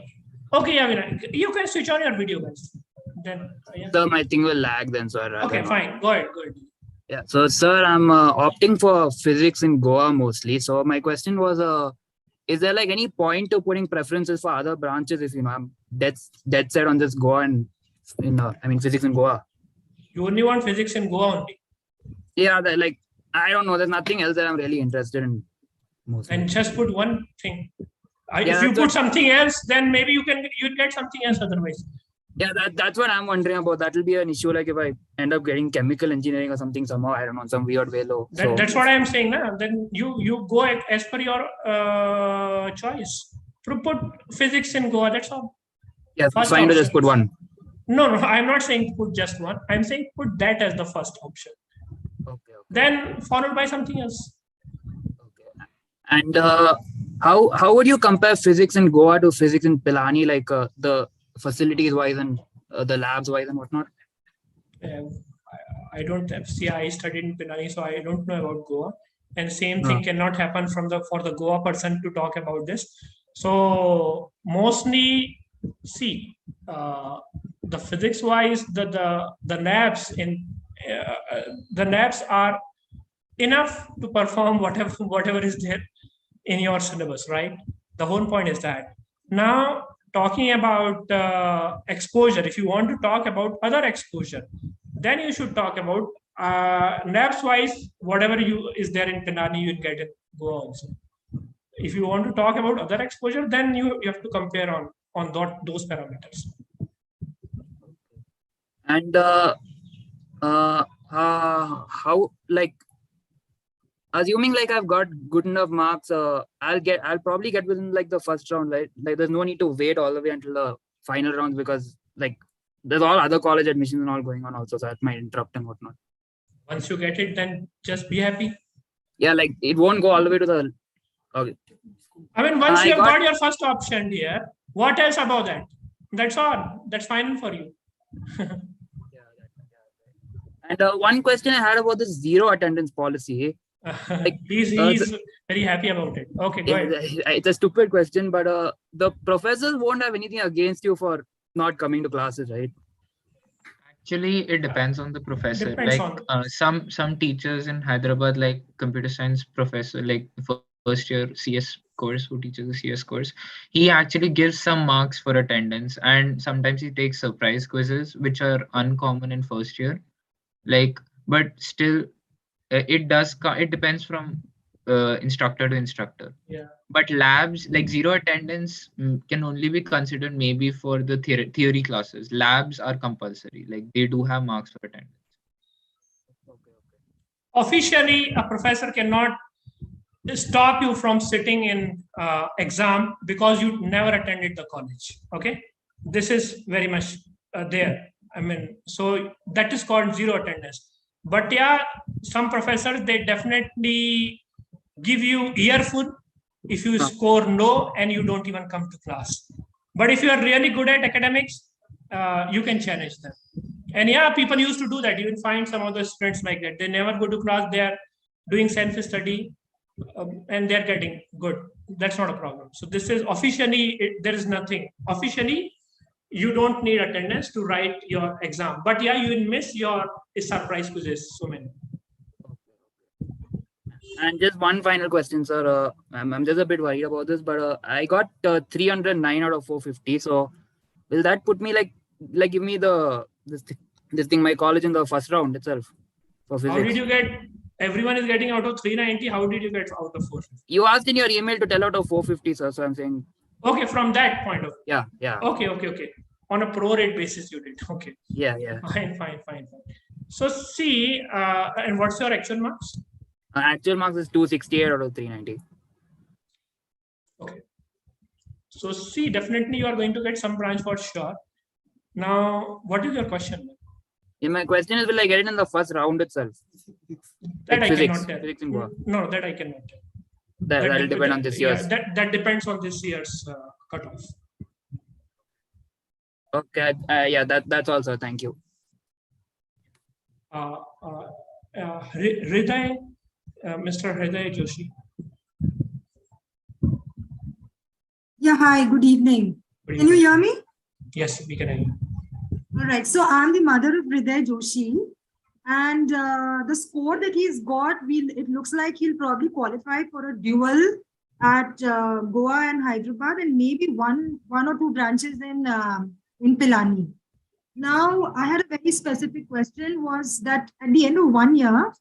Okay, yeah, Vinayak. You can switch on your video, guys. Then. Yeah. Sir, my thing will lag then, so I'd rather Okay, not. fine. Go ahead. Yeah. So, sir, I'm opting for physics in Goa mostly. So my question was, is there like any point to putting preferences for other branches if I'm dead set on just Goa and physics in Goa? You only want physics in Goa only. Yeah, I don't know. There's nothing else that I'm really interested in. Mostly. And just put one thing. Yeah, if you put something else, then maybe you'll get something else otherwise. Yeah, that's what I'm wondering about. That will be an issue. Like if I end up getting chemical engineering or something somehow, I don't know, some weird way low. That's what I'm saying. Nah? Then you go as per your choice. Put physics in Goa. That's all. Yeah, it's fine to just put one. No, I'm not saying put just one. I'm saying put that as the first option. Okay. Then followed by something else. And how would you compare physics in Goa to physics in Pilani, like the facilities wise and the labs wise and whatnot? I don't see. I studied in Pilani, so I don't know about Goa. And same thing cannot happen for the Goa person to talk about this. So mostly, see, the physics wise, the labs the labs are enough to perform whatever is there in your syllabus, right? The whole point is that. Now, talking about exposure, if you want to talk about other exposure, then you should talk about labs wise, whatever is there in Pilani, you will get it Goa also. If you want to talk about other exposure, then you have to compare on those parameters. And how, like, assuming like I've got good enough marks, I'll probably get within like the first round, right? Like there's no need to wait all the way until the final rounds because like there's all other college admissions and all going on also, so that might interrupt and whatnot. Once you get it, then just be happy. Yeah, like it won't go all the way to the. Okay. I mean, once you have got your first option here, what else about that? That's all. That's fine for you. And one question I had about the zero attendance policy. Like, he's very happy about it. Okay, go ahead. It's a stupid question, but the professors won't have anything against you for not coming to classes, right? Actually, it depends on the professor. Depends Like on some teachers in Hyderabad, like computer science professor, like first year CS course, who teaches the CS course, he actually gives some marks for attendance, and sometimes he takes surprise quizzes, which are uncommon in first year. Like, but still, it depends from instructor to instructor. Yeah. But labs, like zero attendance, can only be considered maybe for the theory classes. Labs are compulsory, like they do have marks for attendance. Officially, a professor cannot stop you from sitting in exam because you never attended the college. Okay, this is very much there. I mean, so that is called zero attendance. But yeah, some professors, they definitely give you earful if you score low and you don't even come to class. But if you are really good at academics, you can challenge them. And yeah, people used to do that. You will find some of the students like that. They never go to class. They are doing self-study and they're getting good. That's not a problem. So this is officially, there is nothing. Officially, you don't need attendance to write your exam. But yeah, you will miss your surprise quizzes, so many. And just one final question, sir. I'm just a bit worried about this, but I got 309 out of 450. So will that put me like give me this thing my college in the first round itself for physics? How did you get? Everyone is getting out of 390. How did you get out of 450? You asked in your email to tell out of 450, sir. So I'm saying. Okay, from that point of view. Yeah. Okay. On a pro rate basis, you did. Okay. Yeah. Fine. So see, and what's your actual marks? Actual marks is 268 out of 390. Okay. So see, definitely you are going to get some branch for sure. Now, what is your question? Yeah, my question is, will I get it in the first round itself? That like I physics, cannot tell. Physics in Goa. No, that I cannot tell. That will depend on this year's. Yeah, that depends on this year's cutoff. Okay. Yeah, that's all, sir. Thank you. Hriday, Mr. Hriday Joshi. Yeah, hi, good evening. Can you hear me? Yes, we can hear you. All right, so I'm the mother of Hriday Joshi, and the score that he's got, it looks like he'll probably qualify for a dual at Goa and Hyderabad, and maybe one or two branches in Pilani. Now, I had a very specific question, was that at the end of 1 year,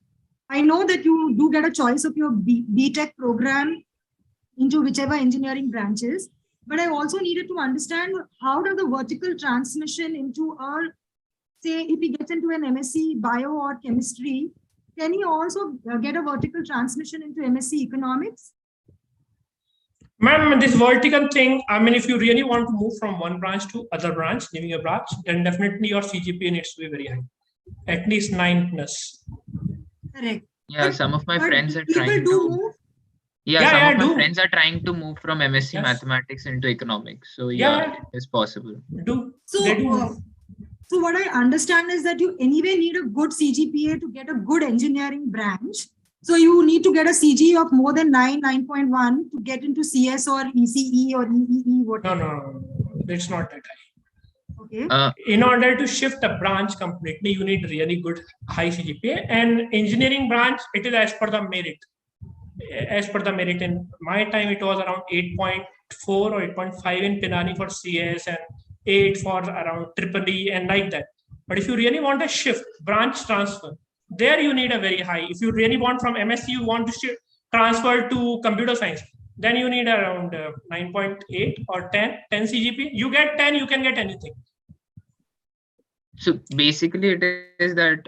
I know that you do get a choice of your BTech program into whichever engineering branches, but I also needed to understand how does the vertical transmission into say, if he gets into an MSc Bio or Chemistry, can he also get a vertical transmission into MSc Economics? Ma'am, this vertical thing, I mean, if you really want to move from one branch to other branch, leaving a branch, then definitely your CGPA needs to be very high. At least 9+. Correct. Yeah, some of my friends are trying to. Some of my friends are trying to move from MSc Mathematics into Economics. So yeah, it is possible. So what I understand is that you anyway need a good CGPA to get a good engineering branch. So you need to get a CG of more than 9.1 to get into CS or ECE or EEE, whatever. No, it's not that high. Okay. In order to shift a branch completely, you need really good high CGPA. And engineering branch, it is as per the merit. As per the merit, in my time, it was around 8.4 or 8.5 in Pilani for CS and 8 for around EEE and like that. But if you really want a shift, branch transfer, there you need a very high. If you really want from MSc, you want to transfer to computer science, then you need around 9.8 or 10 CGP. You get 10, you can get anything. So basically it is that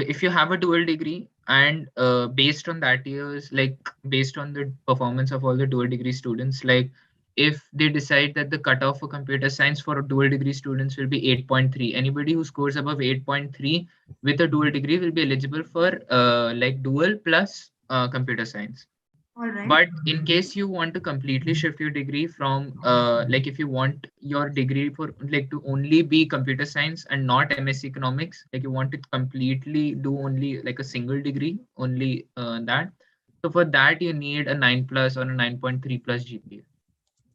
if you have a dual degree and based on that year's, like based on the performance of all the dual degree students, like if they decide that the cutoff for computer science for dual degree students will be 8.3, anybody who scores above 8.3 with a dual degree will be eligible for like dual plus computer science. All right. But in case you want to completely shift your degree from like if you want your degree for like to only be computer science and not MSc Economics, like you want to completely do only like a single degree, only that. So for that you need a 9+ or a 9.3+ GPA.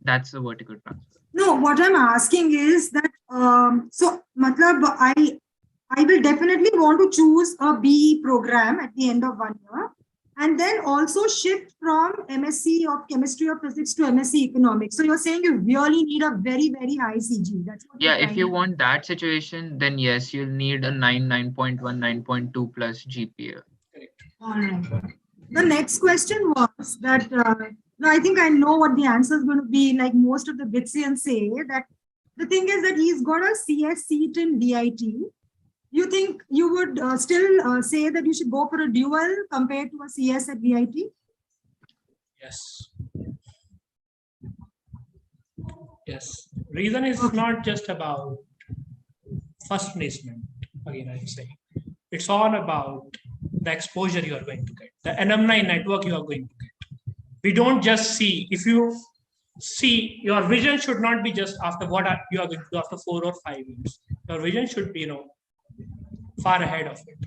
That's a vertical transfer. No, what I'm asking is that so matlab I will definitely want to choose a BE program at the end of 1 year, and then also shift from MSc of chemistry or physics to MSc economics. So you're saying you really need a very, very high CG. That's what Yeah, if you want that situation, then yes, you'll need a 9.1, 9.2 plus GPA. All right. The next question was that, no, I think I know what the answer is going to be. Like most of the BITSians say that the thing is that he's got a CS seat in BIT. You think you would still say that you should go for a dual compared to a CS at BIT? Yes. Yes. Reason is not just about first placement. Again, I'm saying it's all about the exposure you are going to get, the alumni network you are going to get. We don't just see, if you see, your vision should not be just after what you are going to do after 4 or 5 years. Your vision should be, far ahead of it.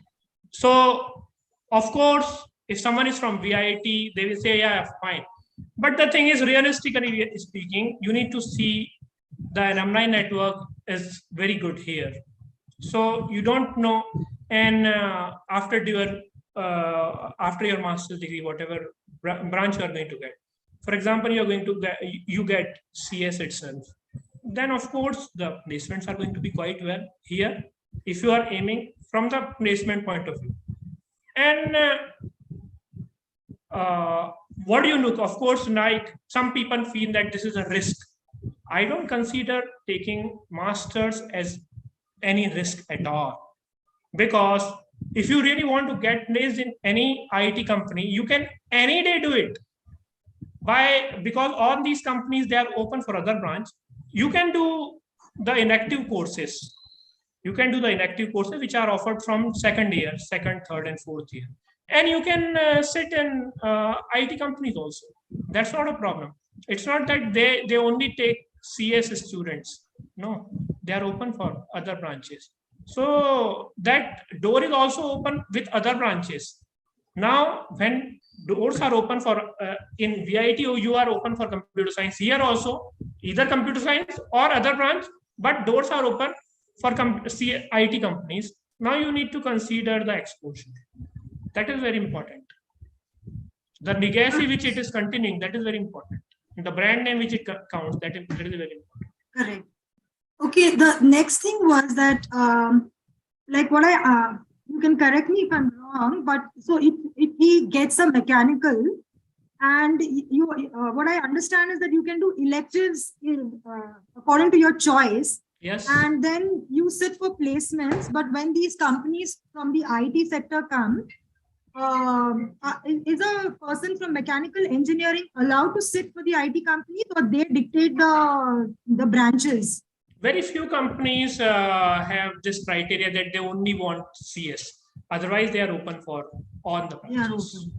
So, of course, if someone is from VIT, they will say, yeah, fine. But the thing is, realistically speaking, you need to see the alumni network is very good here. So you don't know, and after your master's degree, whatever branch you are going to get. For example, you get CS itself. Then of course the placements are going to be quite well here if you are aiming from the placement point of view. And what do you look? Of course, like some people feel that this is a risk. I don't consider taking masters as any risk at all, because if you really want to get placed in any IT company, you can any day do it. Because all these companies, they are open for other branch. You can do the inactive courses. You can do the inactive courses which are offered from second, third, and fourth year. And you can sit in IT companies also. That's not a problem. It's not that they only take CS students. No, they are open for other branches. So that door is also open with other branches. Now, when doors are open for in VIT, you are open for computer science. Here also, either computer science or other branch, but doors are open for IT companies. Now you need to consider the exposure. That is very important. The legacy which it is continuing, that is very important. The brand name which it counts, that is very important. Correct. Okay, the next thing was that, like what you can correct me if I'm wrong, but so if he gets a mechanical, and what I understand is that you can do electives according to your choice. Yes. And then you sit for placements, but when these companies from the IT sector come, is a person from mechanical engineering allowed to sit for the IT companies, or they dictate the branches? Very few companies have this criteria that they only want CS. Otherwise, they are open for all the branches.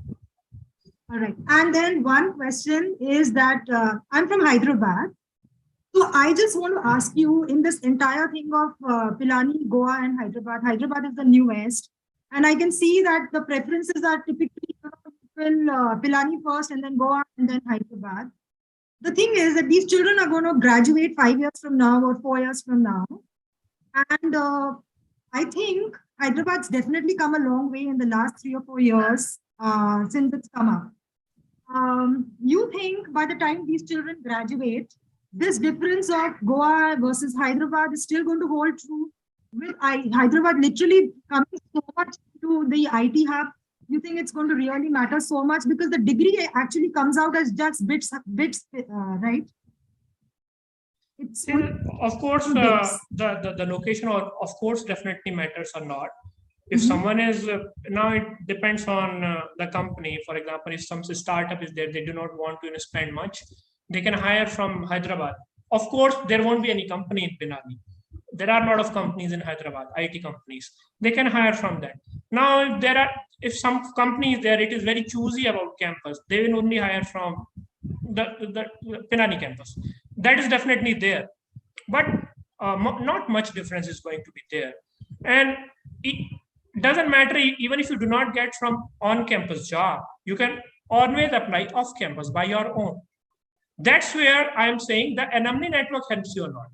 All right. And then one question is that I'm from Hyderabad. So I just want to ask you, in this entire thing of Pilani, Goa, and Hyderabad, Hyderabad is the newest. And I can see that the preferences are typically Pilani first, and then Goa, and then Hyderabad. The thing is that these children are going to graduate 5 years from now or 4 years from now. And I think Hyderabad's definitely come a long way in the last 3 or 4 years since it's come up. You think by the time these children graduate, this difference of Goa versus Hyderabad is still going to hold true? With Hyderabad literally coming so much to the IT hub, you think it's going to really matter so much? Because the degree actually comes out as just bits, right? It's of course, the location, of course, definitely matters a lot. If someone is, now it depends on the company. For example, if some startup is there, they do not want to spend much, they can hire from Hyderabad. Of course, there won't be any company in Pilani. There are a lot of companies in Hyderabad, IT companies. They can hire from that. Now, if some companies there, it is very choosy about campus. They will only hire from the Pilani campus. That is definitely there. But not much difference is going to be there. And it doesn't matter, even if you do not get from on-campus job, you can always apply off-campus by your own. That's where I'm saying the alumni network helps you a lot.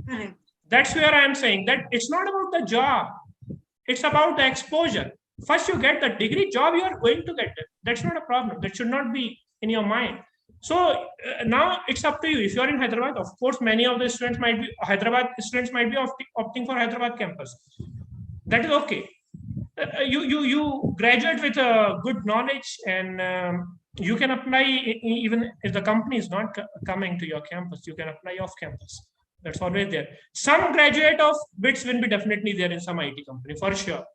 Correct. That's where I'm saying that it's not about the job. It's about the exposure. First, you get the degree, job you are going to get it. That's not a problem. That should not be in your mind. So now it's up to you. If you are in Hyderabad, of course, many of the students might be opting for Hyderabad campus. That is okay. You graduate with a good knowledge, and you can apply even if the company is not coming to your campus. You can apply off campus. That's always there. Some graduate of BITS will be definitely there in some IT company for sure.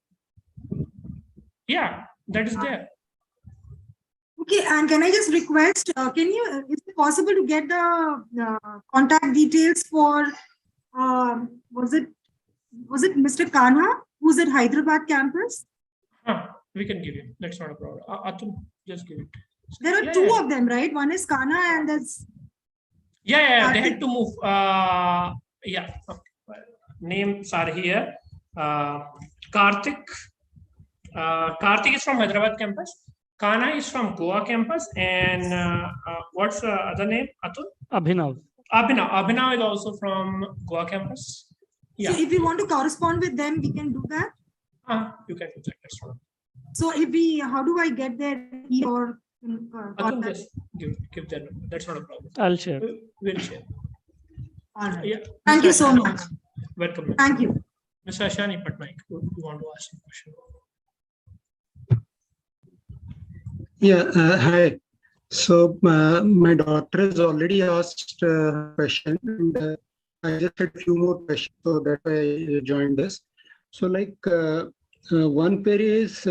Yeah, that is there. Okay, and can I just request, is it possible to get the contact details for, was it Mr. Kanha, who's at Hyderabad campus? We can give you. That's not a problem. Atul, just give it. There are two of them, right? One is Kanha and there's... Yeah, they had to move. Yeah, okay. Names are here. Karthik. Karthik is from Hyderabad campus. Kana is from Goa campus. And what's the other name? Atul? Abhinav. Abhinav is also from Goa campus. Yeah. So if we want to correspond with them, we can do that? You can do that. That's right. So how do I get their or Atul, just give them. That's not a problem. I'll share. We'll share. All right. Yeah. Thank you so much. Welcome. Thank you. Mr. Ashani Patnaik, you want to ask a question? Yeah, hi. So my daughter has already asked a question, and I just had a few more questions, so that I joined this. So like one query is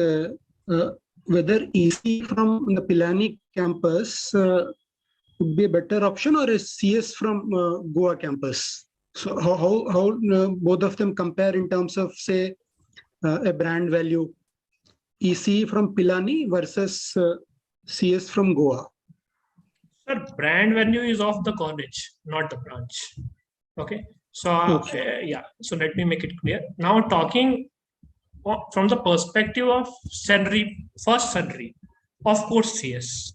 whether EC from the Pilani campus would be a better option, or is CS from Goa campus? So how both of them compare in terms of, say, a brand value, EC from Pilani versus CS from Goa? Sir, brand value is of the college, not the branch. Okay. So yeah. So let me make it clear. Now talking from the perspective of salary, first salary, of course CS.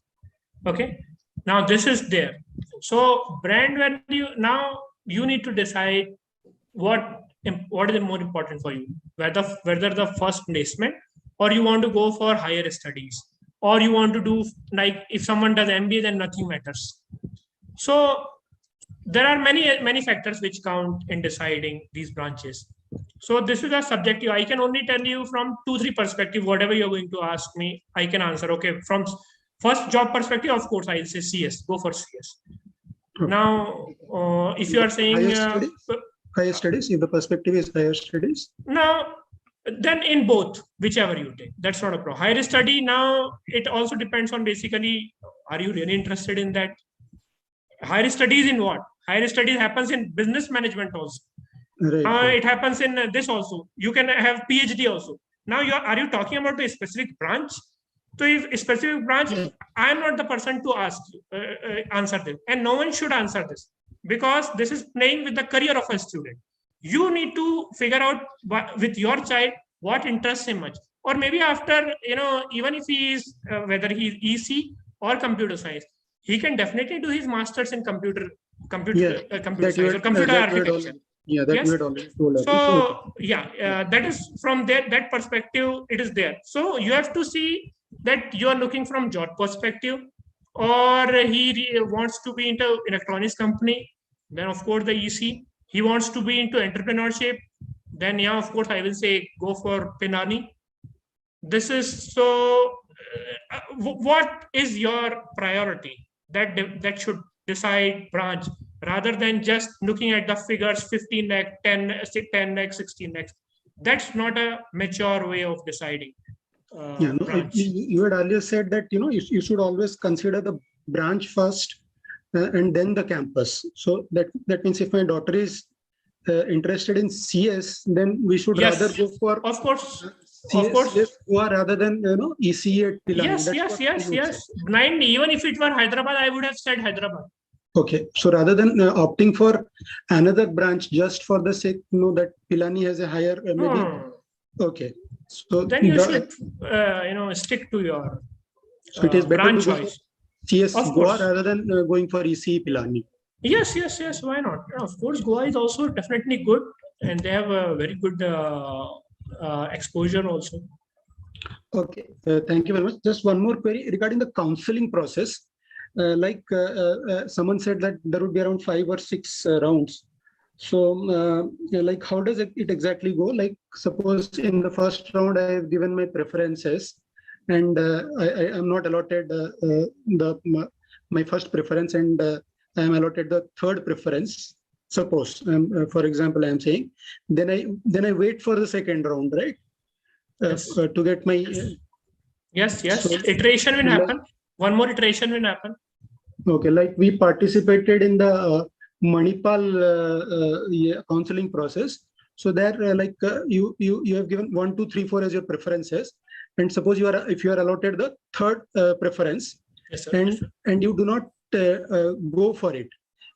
Okay. Now this is there. So brand value. Now you need to decide what is more important for you, whether the first placement, or you want to go for higher studies, or you want to do, like, if someone does MBA, then nothing matters. So there are many factors which count in deciding these branches. So this is a subjective. I can only tell you from 2-3 perspective. Whatever you're going to ask me, I can answer. Okay, from first job perspective, of course, I'll say CS. Go for CS. Now, if you are saying higher studies, if the perspective is higher studies. Now, then in both, whichever you take, that's not a problem. Higher study, now it also depends on basically, are you really interested in that? Higher studies in what? Higher studies happens in business management also. Right. It happens in this also. You can have PhD also. Now, are you talking about a specific branch? So if a specific branch, I am not the person to ask you, answer this. And no one should answer this, because this is playing with the career of a student. You need to figure out with your child what interests him much. Or maybe after, even if he is, whether he is EC or computer science, he can definitely do his master's in computer science or computer architecture. Yeah, that you had already told us. So yeah, that is from that perspective, it is there. So you have to see that you are looking from job perspective, or he wants to be into electronics company, then of course the EC. He wants to be into entrepreneurship, then yeah, of course I will say go for Pilani. This is so. What is your priority? That should decide branch, rather than just looking at the figures 15 lakh, 10 lakh, 16 lakhs. That's not a mature way of deciding. You had earlier said that you should always consider the branch first and then the campus. So that means if my daughter is interested in CS, then we should rather go for, of course, CS rather than EC at Pilani. Yes. Blindly, even if it were Hyderabad, I would have said Hyderabad. Okay, so rather than opting for another branch just for the sake that Pilani has a higher okay. So then you should stick to your so it is better branch to go choice. CS Goa rather than going for EC Pilani. Yes. Why not? Of course, Goa is also definitely good, and they have a very good exposure also. Okay, thank you very much. Just one more query regarding the counseling process. Someone said that there would be around 5 or 6 rounds. So, like, how does it exactly go? Like, suppose in the first round, I have given my preferences, and I am not allotted my first preference, and I am allotted the third preference. Suppose, for example, I am saying, then I wait for the second round, right? To get my yes. So, iteration will happen. One more iteration will happen. Okay, like we participated in the Manipal counseling process. So there, you have given 1, 2, 3, 4 as your preferences, and suppose if you are allotted the third preference, yes, sir. and you do not go for it,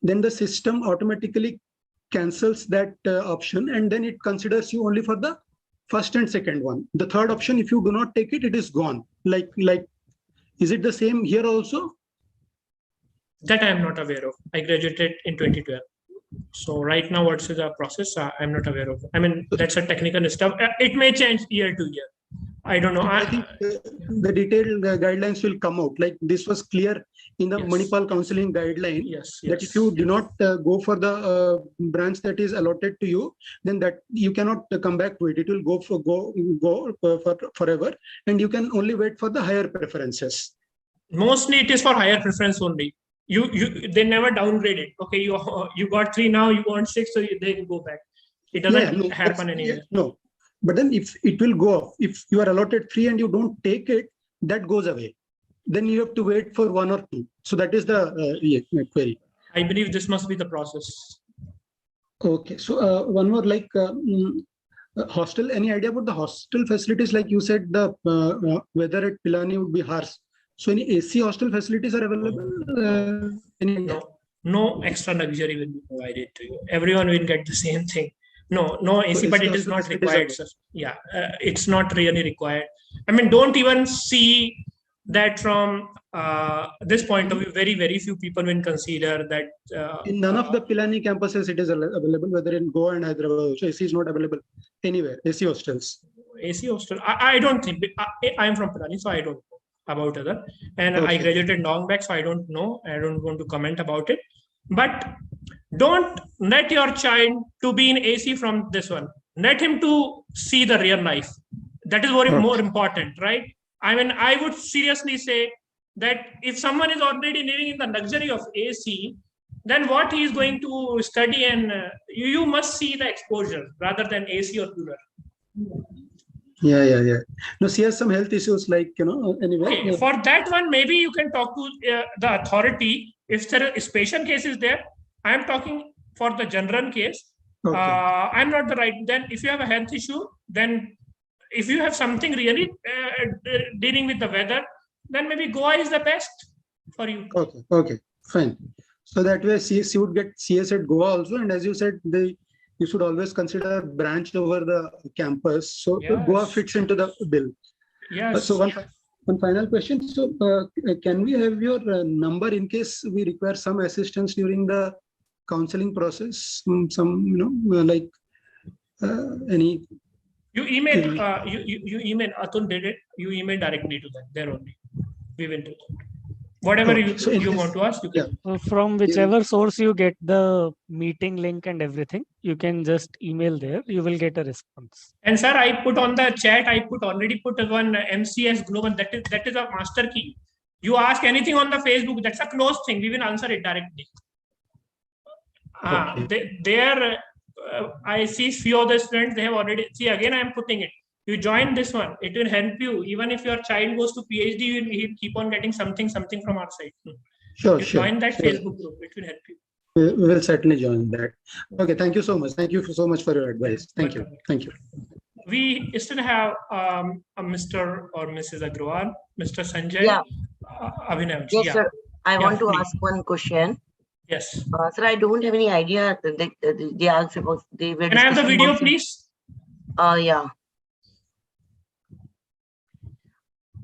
then the system automatically cancels that option, and then it considers you only for the first and second one. The third option, if you do not take it, it is gone. Like, is it the same here also? That I am not aware of. I graduated in 2012. So right now, what's the process? I'm not aware of. I mean, that's a technical stuff. It may change year to year. I don't know. I think the detailed guidelines will come out. Like this was clear in the Manipal counseling guideline. Yes. That if you do not go for the branch that is allotted to you, then that you cannot come back to it. It will go for forever, and you can only wait for the higher preferences. Mostly, it is for higher preference only. They never downgrade it. Okay, you got 3 now, you want 6, so they go back. It doesn't happen anywhere. No, but then if it will go off, if you are allotted 3 and you don't take it, that goes away. Then you have to wait for 1 or 2. So that is the query. I believe this must be the process. Okay, so one more, like hostel. Any idea about the hostel facilities? Like you said, the weather at Pilani would be harsh. So any AC hostel facilities are available? No extra luxury will be provided to you. Everyone will get the same thing. No AC, but it is not required. Yeah, it's not really required. I mean, don't even see that from this point of view. Very few people will consider that. In none of the Pilani campuses it is available, whether in Goa and Hyderabad. So AC is not available anywhere. AC hostels. AC hostel. I don't think. I am from Pilani, so I don't know about other. And Okay. I graduated long back, so I don't know. I don't want to comment about it. But don't let your child to be in AC from this one. Let him to see the real life. That is more important, right? I mean, I would seriously say that if someone is already living in the luxury of AC, then what he is going to study, and you must see the exposure rather than AC or cooler. Yeah. No, she has some health issues, like, anyway. Okay, for that one, maybe you can talk to the authority. If there are special cases there, I am talking for the general case. Okay. I'm not the right. Then if you have a health issue, then if you have something really dealing with the weather, then maybe Goa is the best for you. Okay, fine. So that way she would get CS at Goa also. And as you said, you should always consider branch over the campus. So Goa fits into the bill. Yes. So one final question. So can we have your number in case we require some assistance during the counseling process? Like any. You email. You email. Atul did it. You email directly to them. There only. We will do that. Whatever you want to ask, you can. From whichever source you get the meeting link and everything, you can just email there. You will get a response. And sir, I put on the chat. I already put one MCS global. That is a master key. You ask anything on the Facebook. That's a closed thing. We will answer it directly. I see few of the students. They have already. See, again, I am putting it. You join this one, it will help you. Even if your child goes to PhD, he'll keep on getting something from our side. Sure. Join that Facebook group, it will help you. We will certainly join that. Okay, thank you so much. Thank you so much for your advice. Thank you. We still have a Mr. or Mrs. Agrawal, Mr. Sanjay. Yeah. Abhinav. Yes, sir. I want to ask one question. Yes. Sir, I don't have any idea. They asked about. They were. Can I have the video, please? Yeah.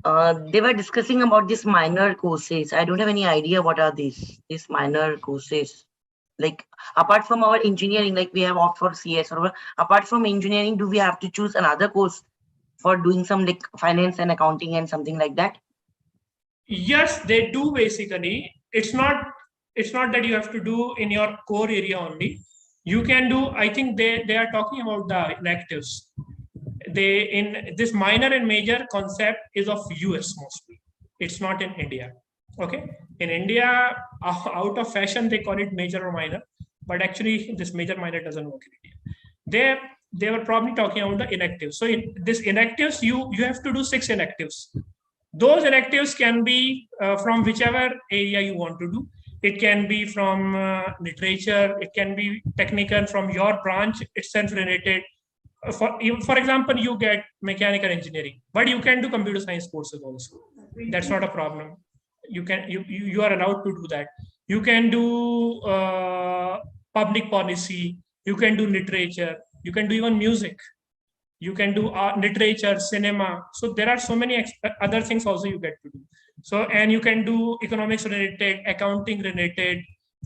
They were discussing about these minor courses. I don't have any idea what are these minor courses. Like apart from our engineering, like we have opt for CS, or apart from engineering, do we have to choose another course for doing some like finance and accounting and something like that? Yes, they do basically. It's not that you have to do in your core area only. You can do, I think they are talking about the electives. They in this minor and major concept is of US mostly. It's not in India. Okay. In India, out of fashion, they call it major or minor, but actually this major minor doesn't work in India. They were probably talking about the electives. So in this electives, you have to do 6 electives. Those electives can be from whichever area you want to do. It can be from literature, it can be technical from your branch itself related. For example, you get mechanical engineering, but you can do computer science courses also. That's not a problem. You are allowed to do that. You can do public policy, you can do literature, you can do even music. You can do literature, cinema. So there are so many other things also you get to do. So, and you can do economics related, accounting related,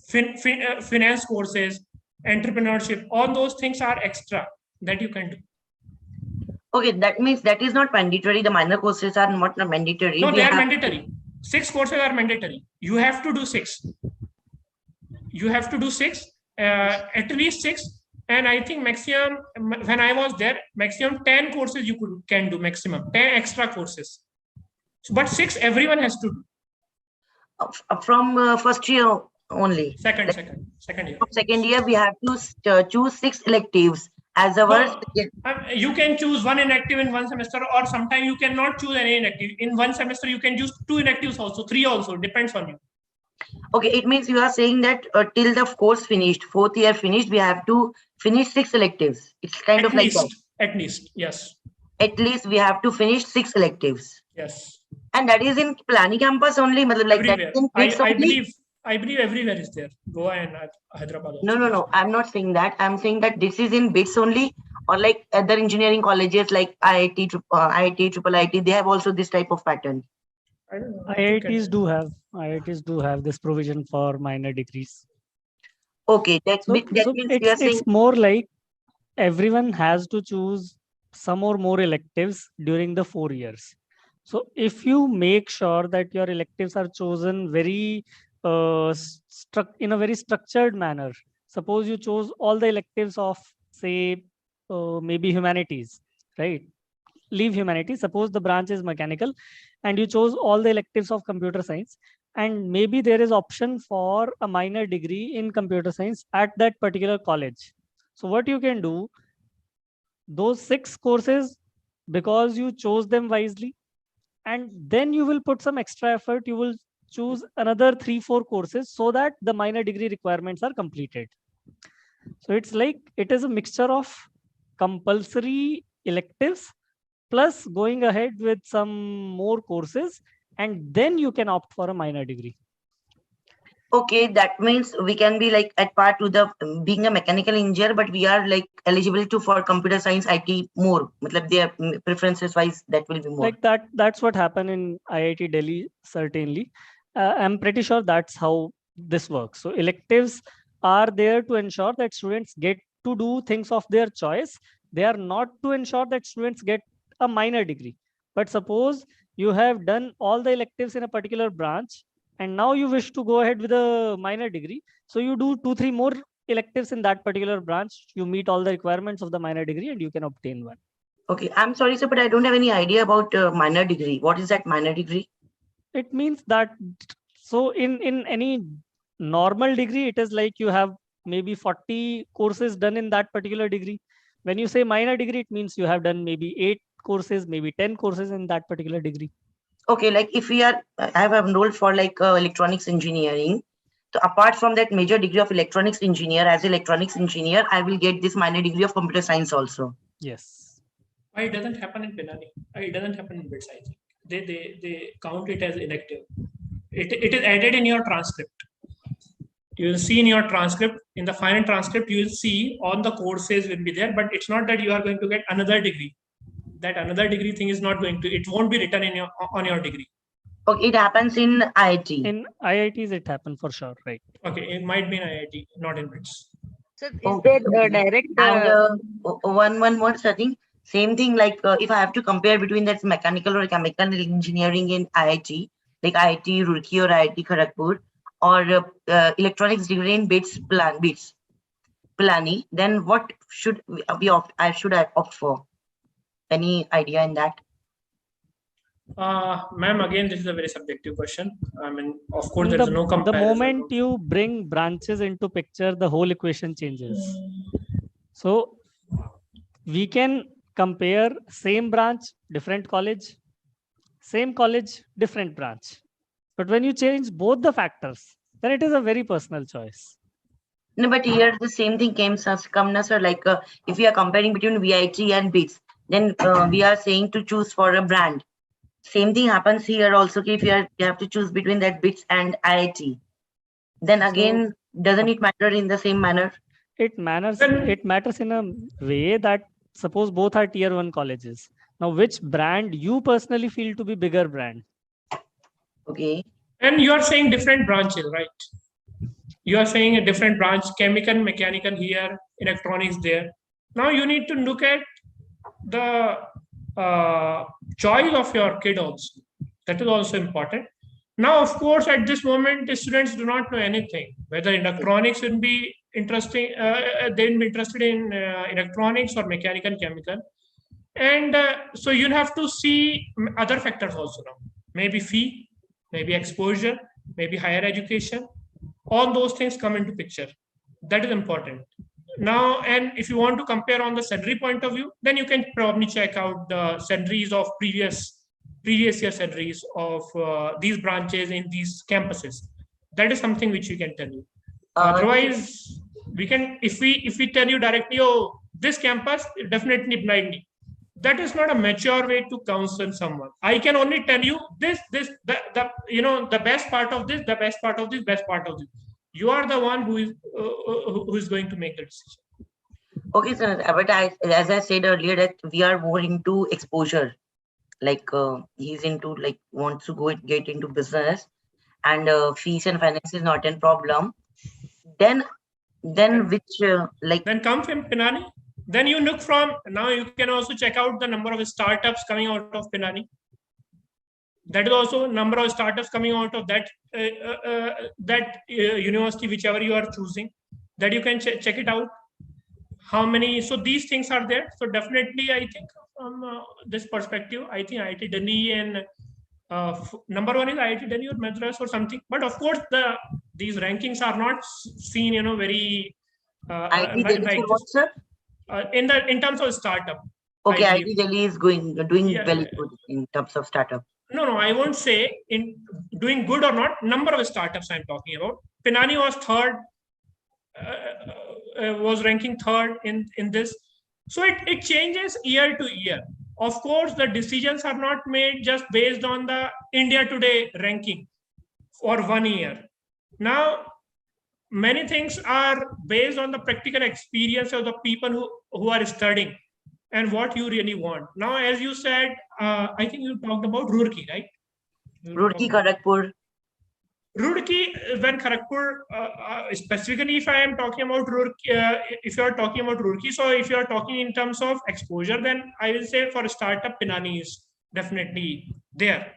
finance courses, entrepreneurship. All those things are extra that you can do. Okay, that means that is not mandatory. The minor courses are not mandatory. No, they are mandatory. 6 courses are mandatory. You have to do 6. You have to do 6, at least 6. And I think maximum, when I was there, maximum 10 courses you can do, maximum 10 extra courses. But 6 everyone has to do. From first year only. Second year. From second year, we have to choose 6 electives as our. You can choose 1 elective in 1 semester, or sometimes you cannot choose any elective. In 1 semester, you can choose 2 electives also, 3 also, depends on you. Okay, it means you are saying that till the course finished, 4th year finished, we have to finish 6 electives. It's kind of like that. At least, yes. At least we have to finish 6 electives. Yes. And that is in Pilani campus only, like everywhere. That in BITS only? I believe everywhere is there. Goa and Hyderabad also. No. I'm not saying that. I'm saying that this is in BITS only, or like other engineering colleges like IIT, IIT, they have also this type of pattern. I don't know. IITs do have this provision for minor degrees. Okay, that means it's more like everyone has to choose some or more electives during the 4 years. So if you make sure that your electives are chosen very in a very structured manner, suppose you chose all the electives of, say, maybe humanities, right? Leave humanities, suppose the branch is mechanical and you chose all the electives of computer science, and maybe there is option for a minor degree in computer science at that particular college. So what you can do, those 6 courses, because you chose them wisely, and then you will put some extra effort, you will choose another 3-4 courses so that the minor degree requirements are completed. So it's like it is a mixture of compulsory electives plus going ahead with some more courses, and then you can opt for a minor degree. Okay, that means we can be like at part to the being a mechanical engineer, but we are like eligible to for computer science IT more. Their preferences wise, that will be more. Like that. That's what happened in IIT Delhi. Certainly, I'm pretty sure that's how this works. So electives are there to ensure that students get to do things of their choice. They are not to ensure that students get a minor degree. But suppose you have done all the electives in a particular branch, and now you wish to go ahead with a minor degree. So you do 2-3 more electives in that particular branch. You meet all the requirements of the minor degree and you can obtain one. Okay, I'm sorry, sir, but I don't have any idea about minor degree. What is that minor degree? It means that, so in any normal degree, it is like you have maybe 40 courses done in that particular degree. When you say minor degree, it means you have done maybe 8 courses, maybe 10 courses in that particular degree. Okay, like if we are, I have enrolled for like electronics engineering. So apart from that major degree of electronics engineer, as electronics engineer, I will get this minor degree of computer science also. Yes. It doesn't happen in Pilani. It doesn't happen in BITS, I think. They count it as elective. It is added in your transcript. You will see in your transcript, in the final transcript, you will see all the courses will be there, but it's not that you are going to get another degree. That another degree thing is not going to, it won't be written in on your degree. Okay, it happens in IIT. In IITs, it happens for sure, right? Okay, it might be in IIT, not in BITS. So is there direct? And one more thing. Same thing, like if I have to compare between that mechanical or chemical engineering in IIT, like IIT Roorkee or IIT Kharagpur, or electronics degree in BITS-Pilani, then what should I opt for? Any idea in that? Ma'am, again, this is a very subjective question. I mean, of course, there the, is no the comparison. moment you bring branches into picture, the whole equation changes. So we can compare same branch, different college, same college, different branch. But when you change both the factors, then it is a very personal choice. No, but here the same thing come, sir. Like if we are comparing between VIT and BITS, then we are saying to choose for a brand. Same thing happens here also. If you have to choose between that BITS and IIT, then again, doesn't it matter in the same manner? It matters in a way that suppose both are tier 1 colleges. Now, which brand you personally feel to be bigger brand? Okay. And you are saying different branches, right? You are saying a different branch, chemical, mechanical here, electronics there. Now you need to look at the choice of your kid also. That is also important. Now, of course, at this moment, the students do not know anything. Whether electronics will be interesting, they'll be interested in electronics or mechanical, chemical. And so you'll have to see other factors also now. Maybe fee, maybe exposure, maybe higher education. All those things come into picture. That is important. Now, and if you want to compare on the salary point of view, then you can probably check out the salaries of previous year salaries of these branches in these campuses. That is something which we can tell you. Otherwise, we can, if we tell you directly, oh, this campus, definitely blindly. That is not a mature way to counsel someone. I can only tell you the best part of this, the best part of this, best part of this. You are the one who is going to make the decision. Okay, sir. But as I said earlier, that we are more into exposure. Like he's into wants to get into business, and fees and finance is not a problem. Then which then come from Pilani. Then you look from, now you can also check out the number of startups coming out of Pilani. That is also number of startups coming out of that university, whichever you are choosing. That you can check it out. How many? So these things are there. So definitely, I think from this perspective, I think IIT Delhi and number one is IIT Delhi or Madras or something. But of course, these rankings are not seen, very IIT Delhi for what, sir? In terms of startup. Okay, IIT Delhi is doing very good in terms of startup. No, I won't say in doing good or not. Number of startups I'm talking about. Pilani was third, was ranking third in this. So it changes year to year. Of course, the decisions are not made just based on the India Today ranking for 1 year. Now, many things are based on the practical experience of the people who are studying and what you really want. Now, as you said, I think you talked about Roorkee, right? Roorkee, Kharagpur. Roorkee, when Kharagpur, specifically, if I am talking about Roorkee, if you are talking about Roorkee, so if you are talking in terms of exposure, then I will say for a startup, Pilani is definitely there,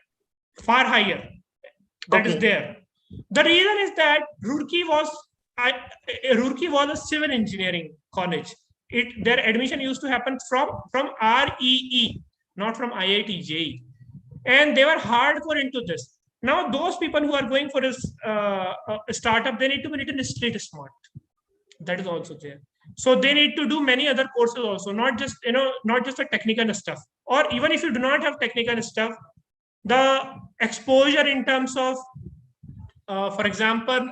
far higher. That is there. The reason is that Roorkee was a civil engineering college. Their admission used to happen from REE, not from IIT JEE, and they were hardcore into this. Now, those people who are going for a startup, they need to be little street smart. That is also there. So they need to do many other courses also, not just the technical stuff. Or even if you do not have technical stuff, the exposure in terms of, for example,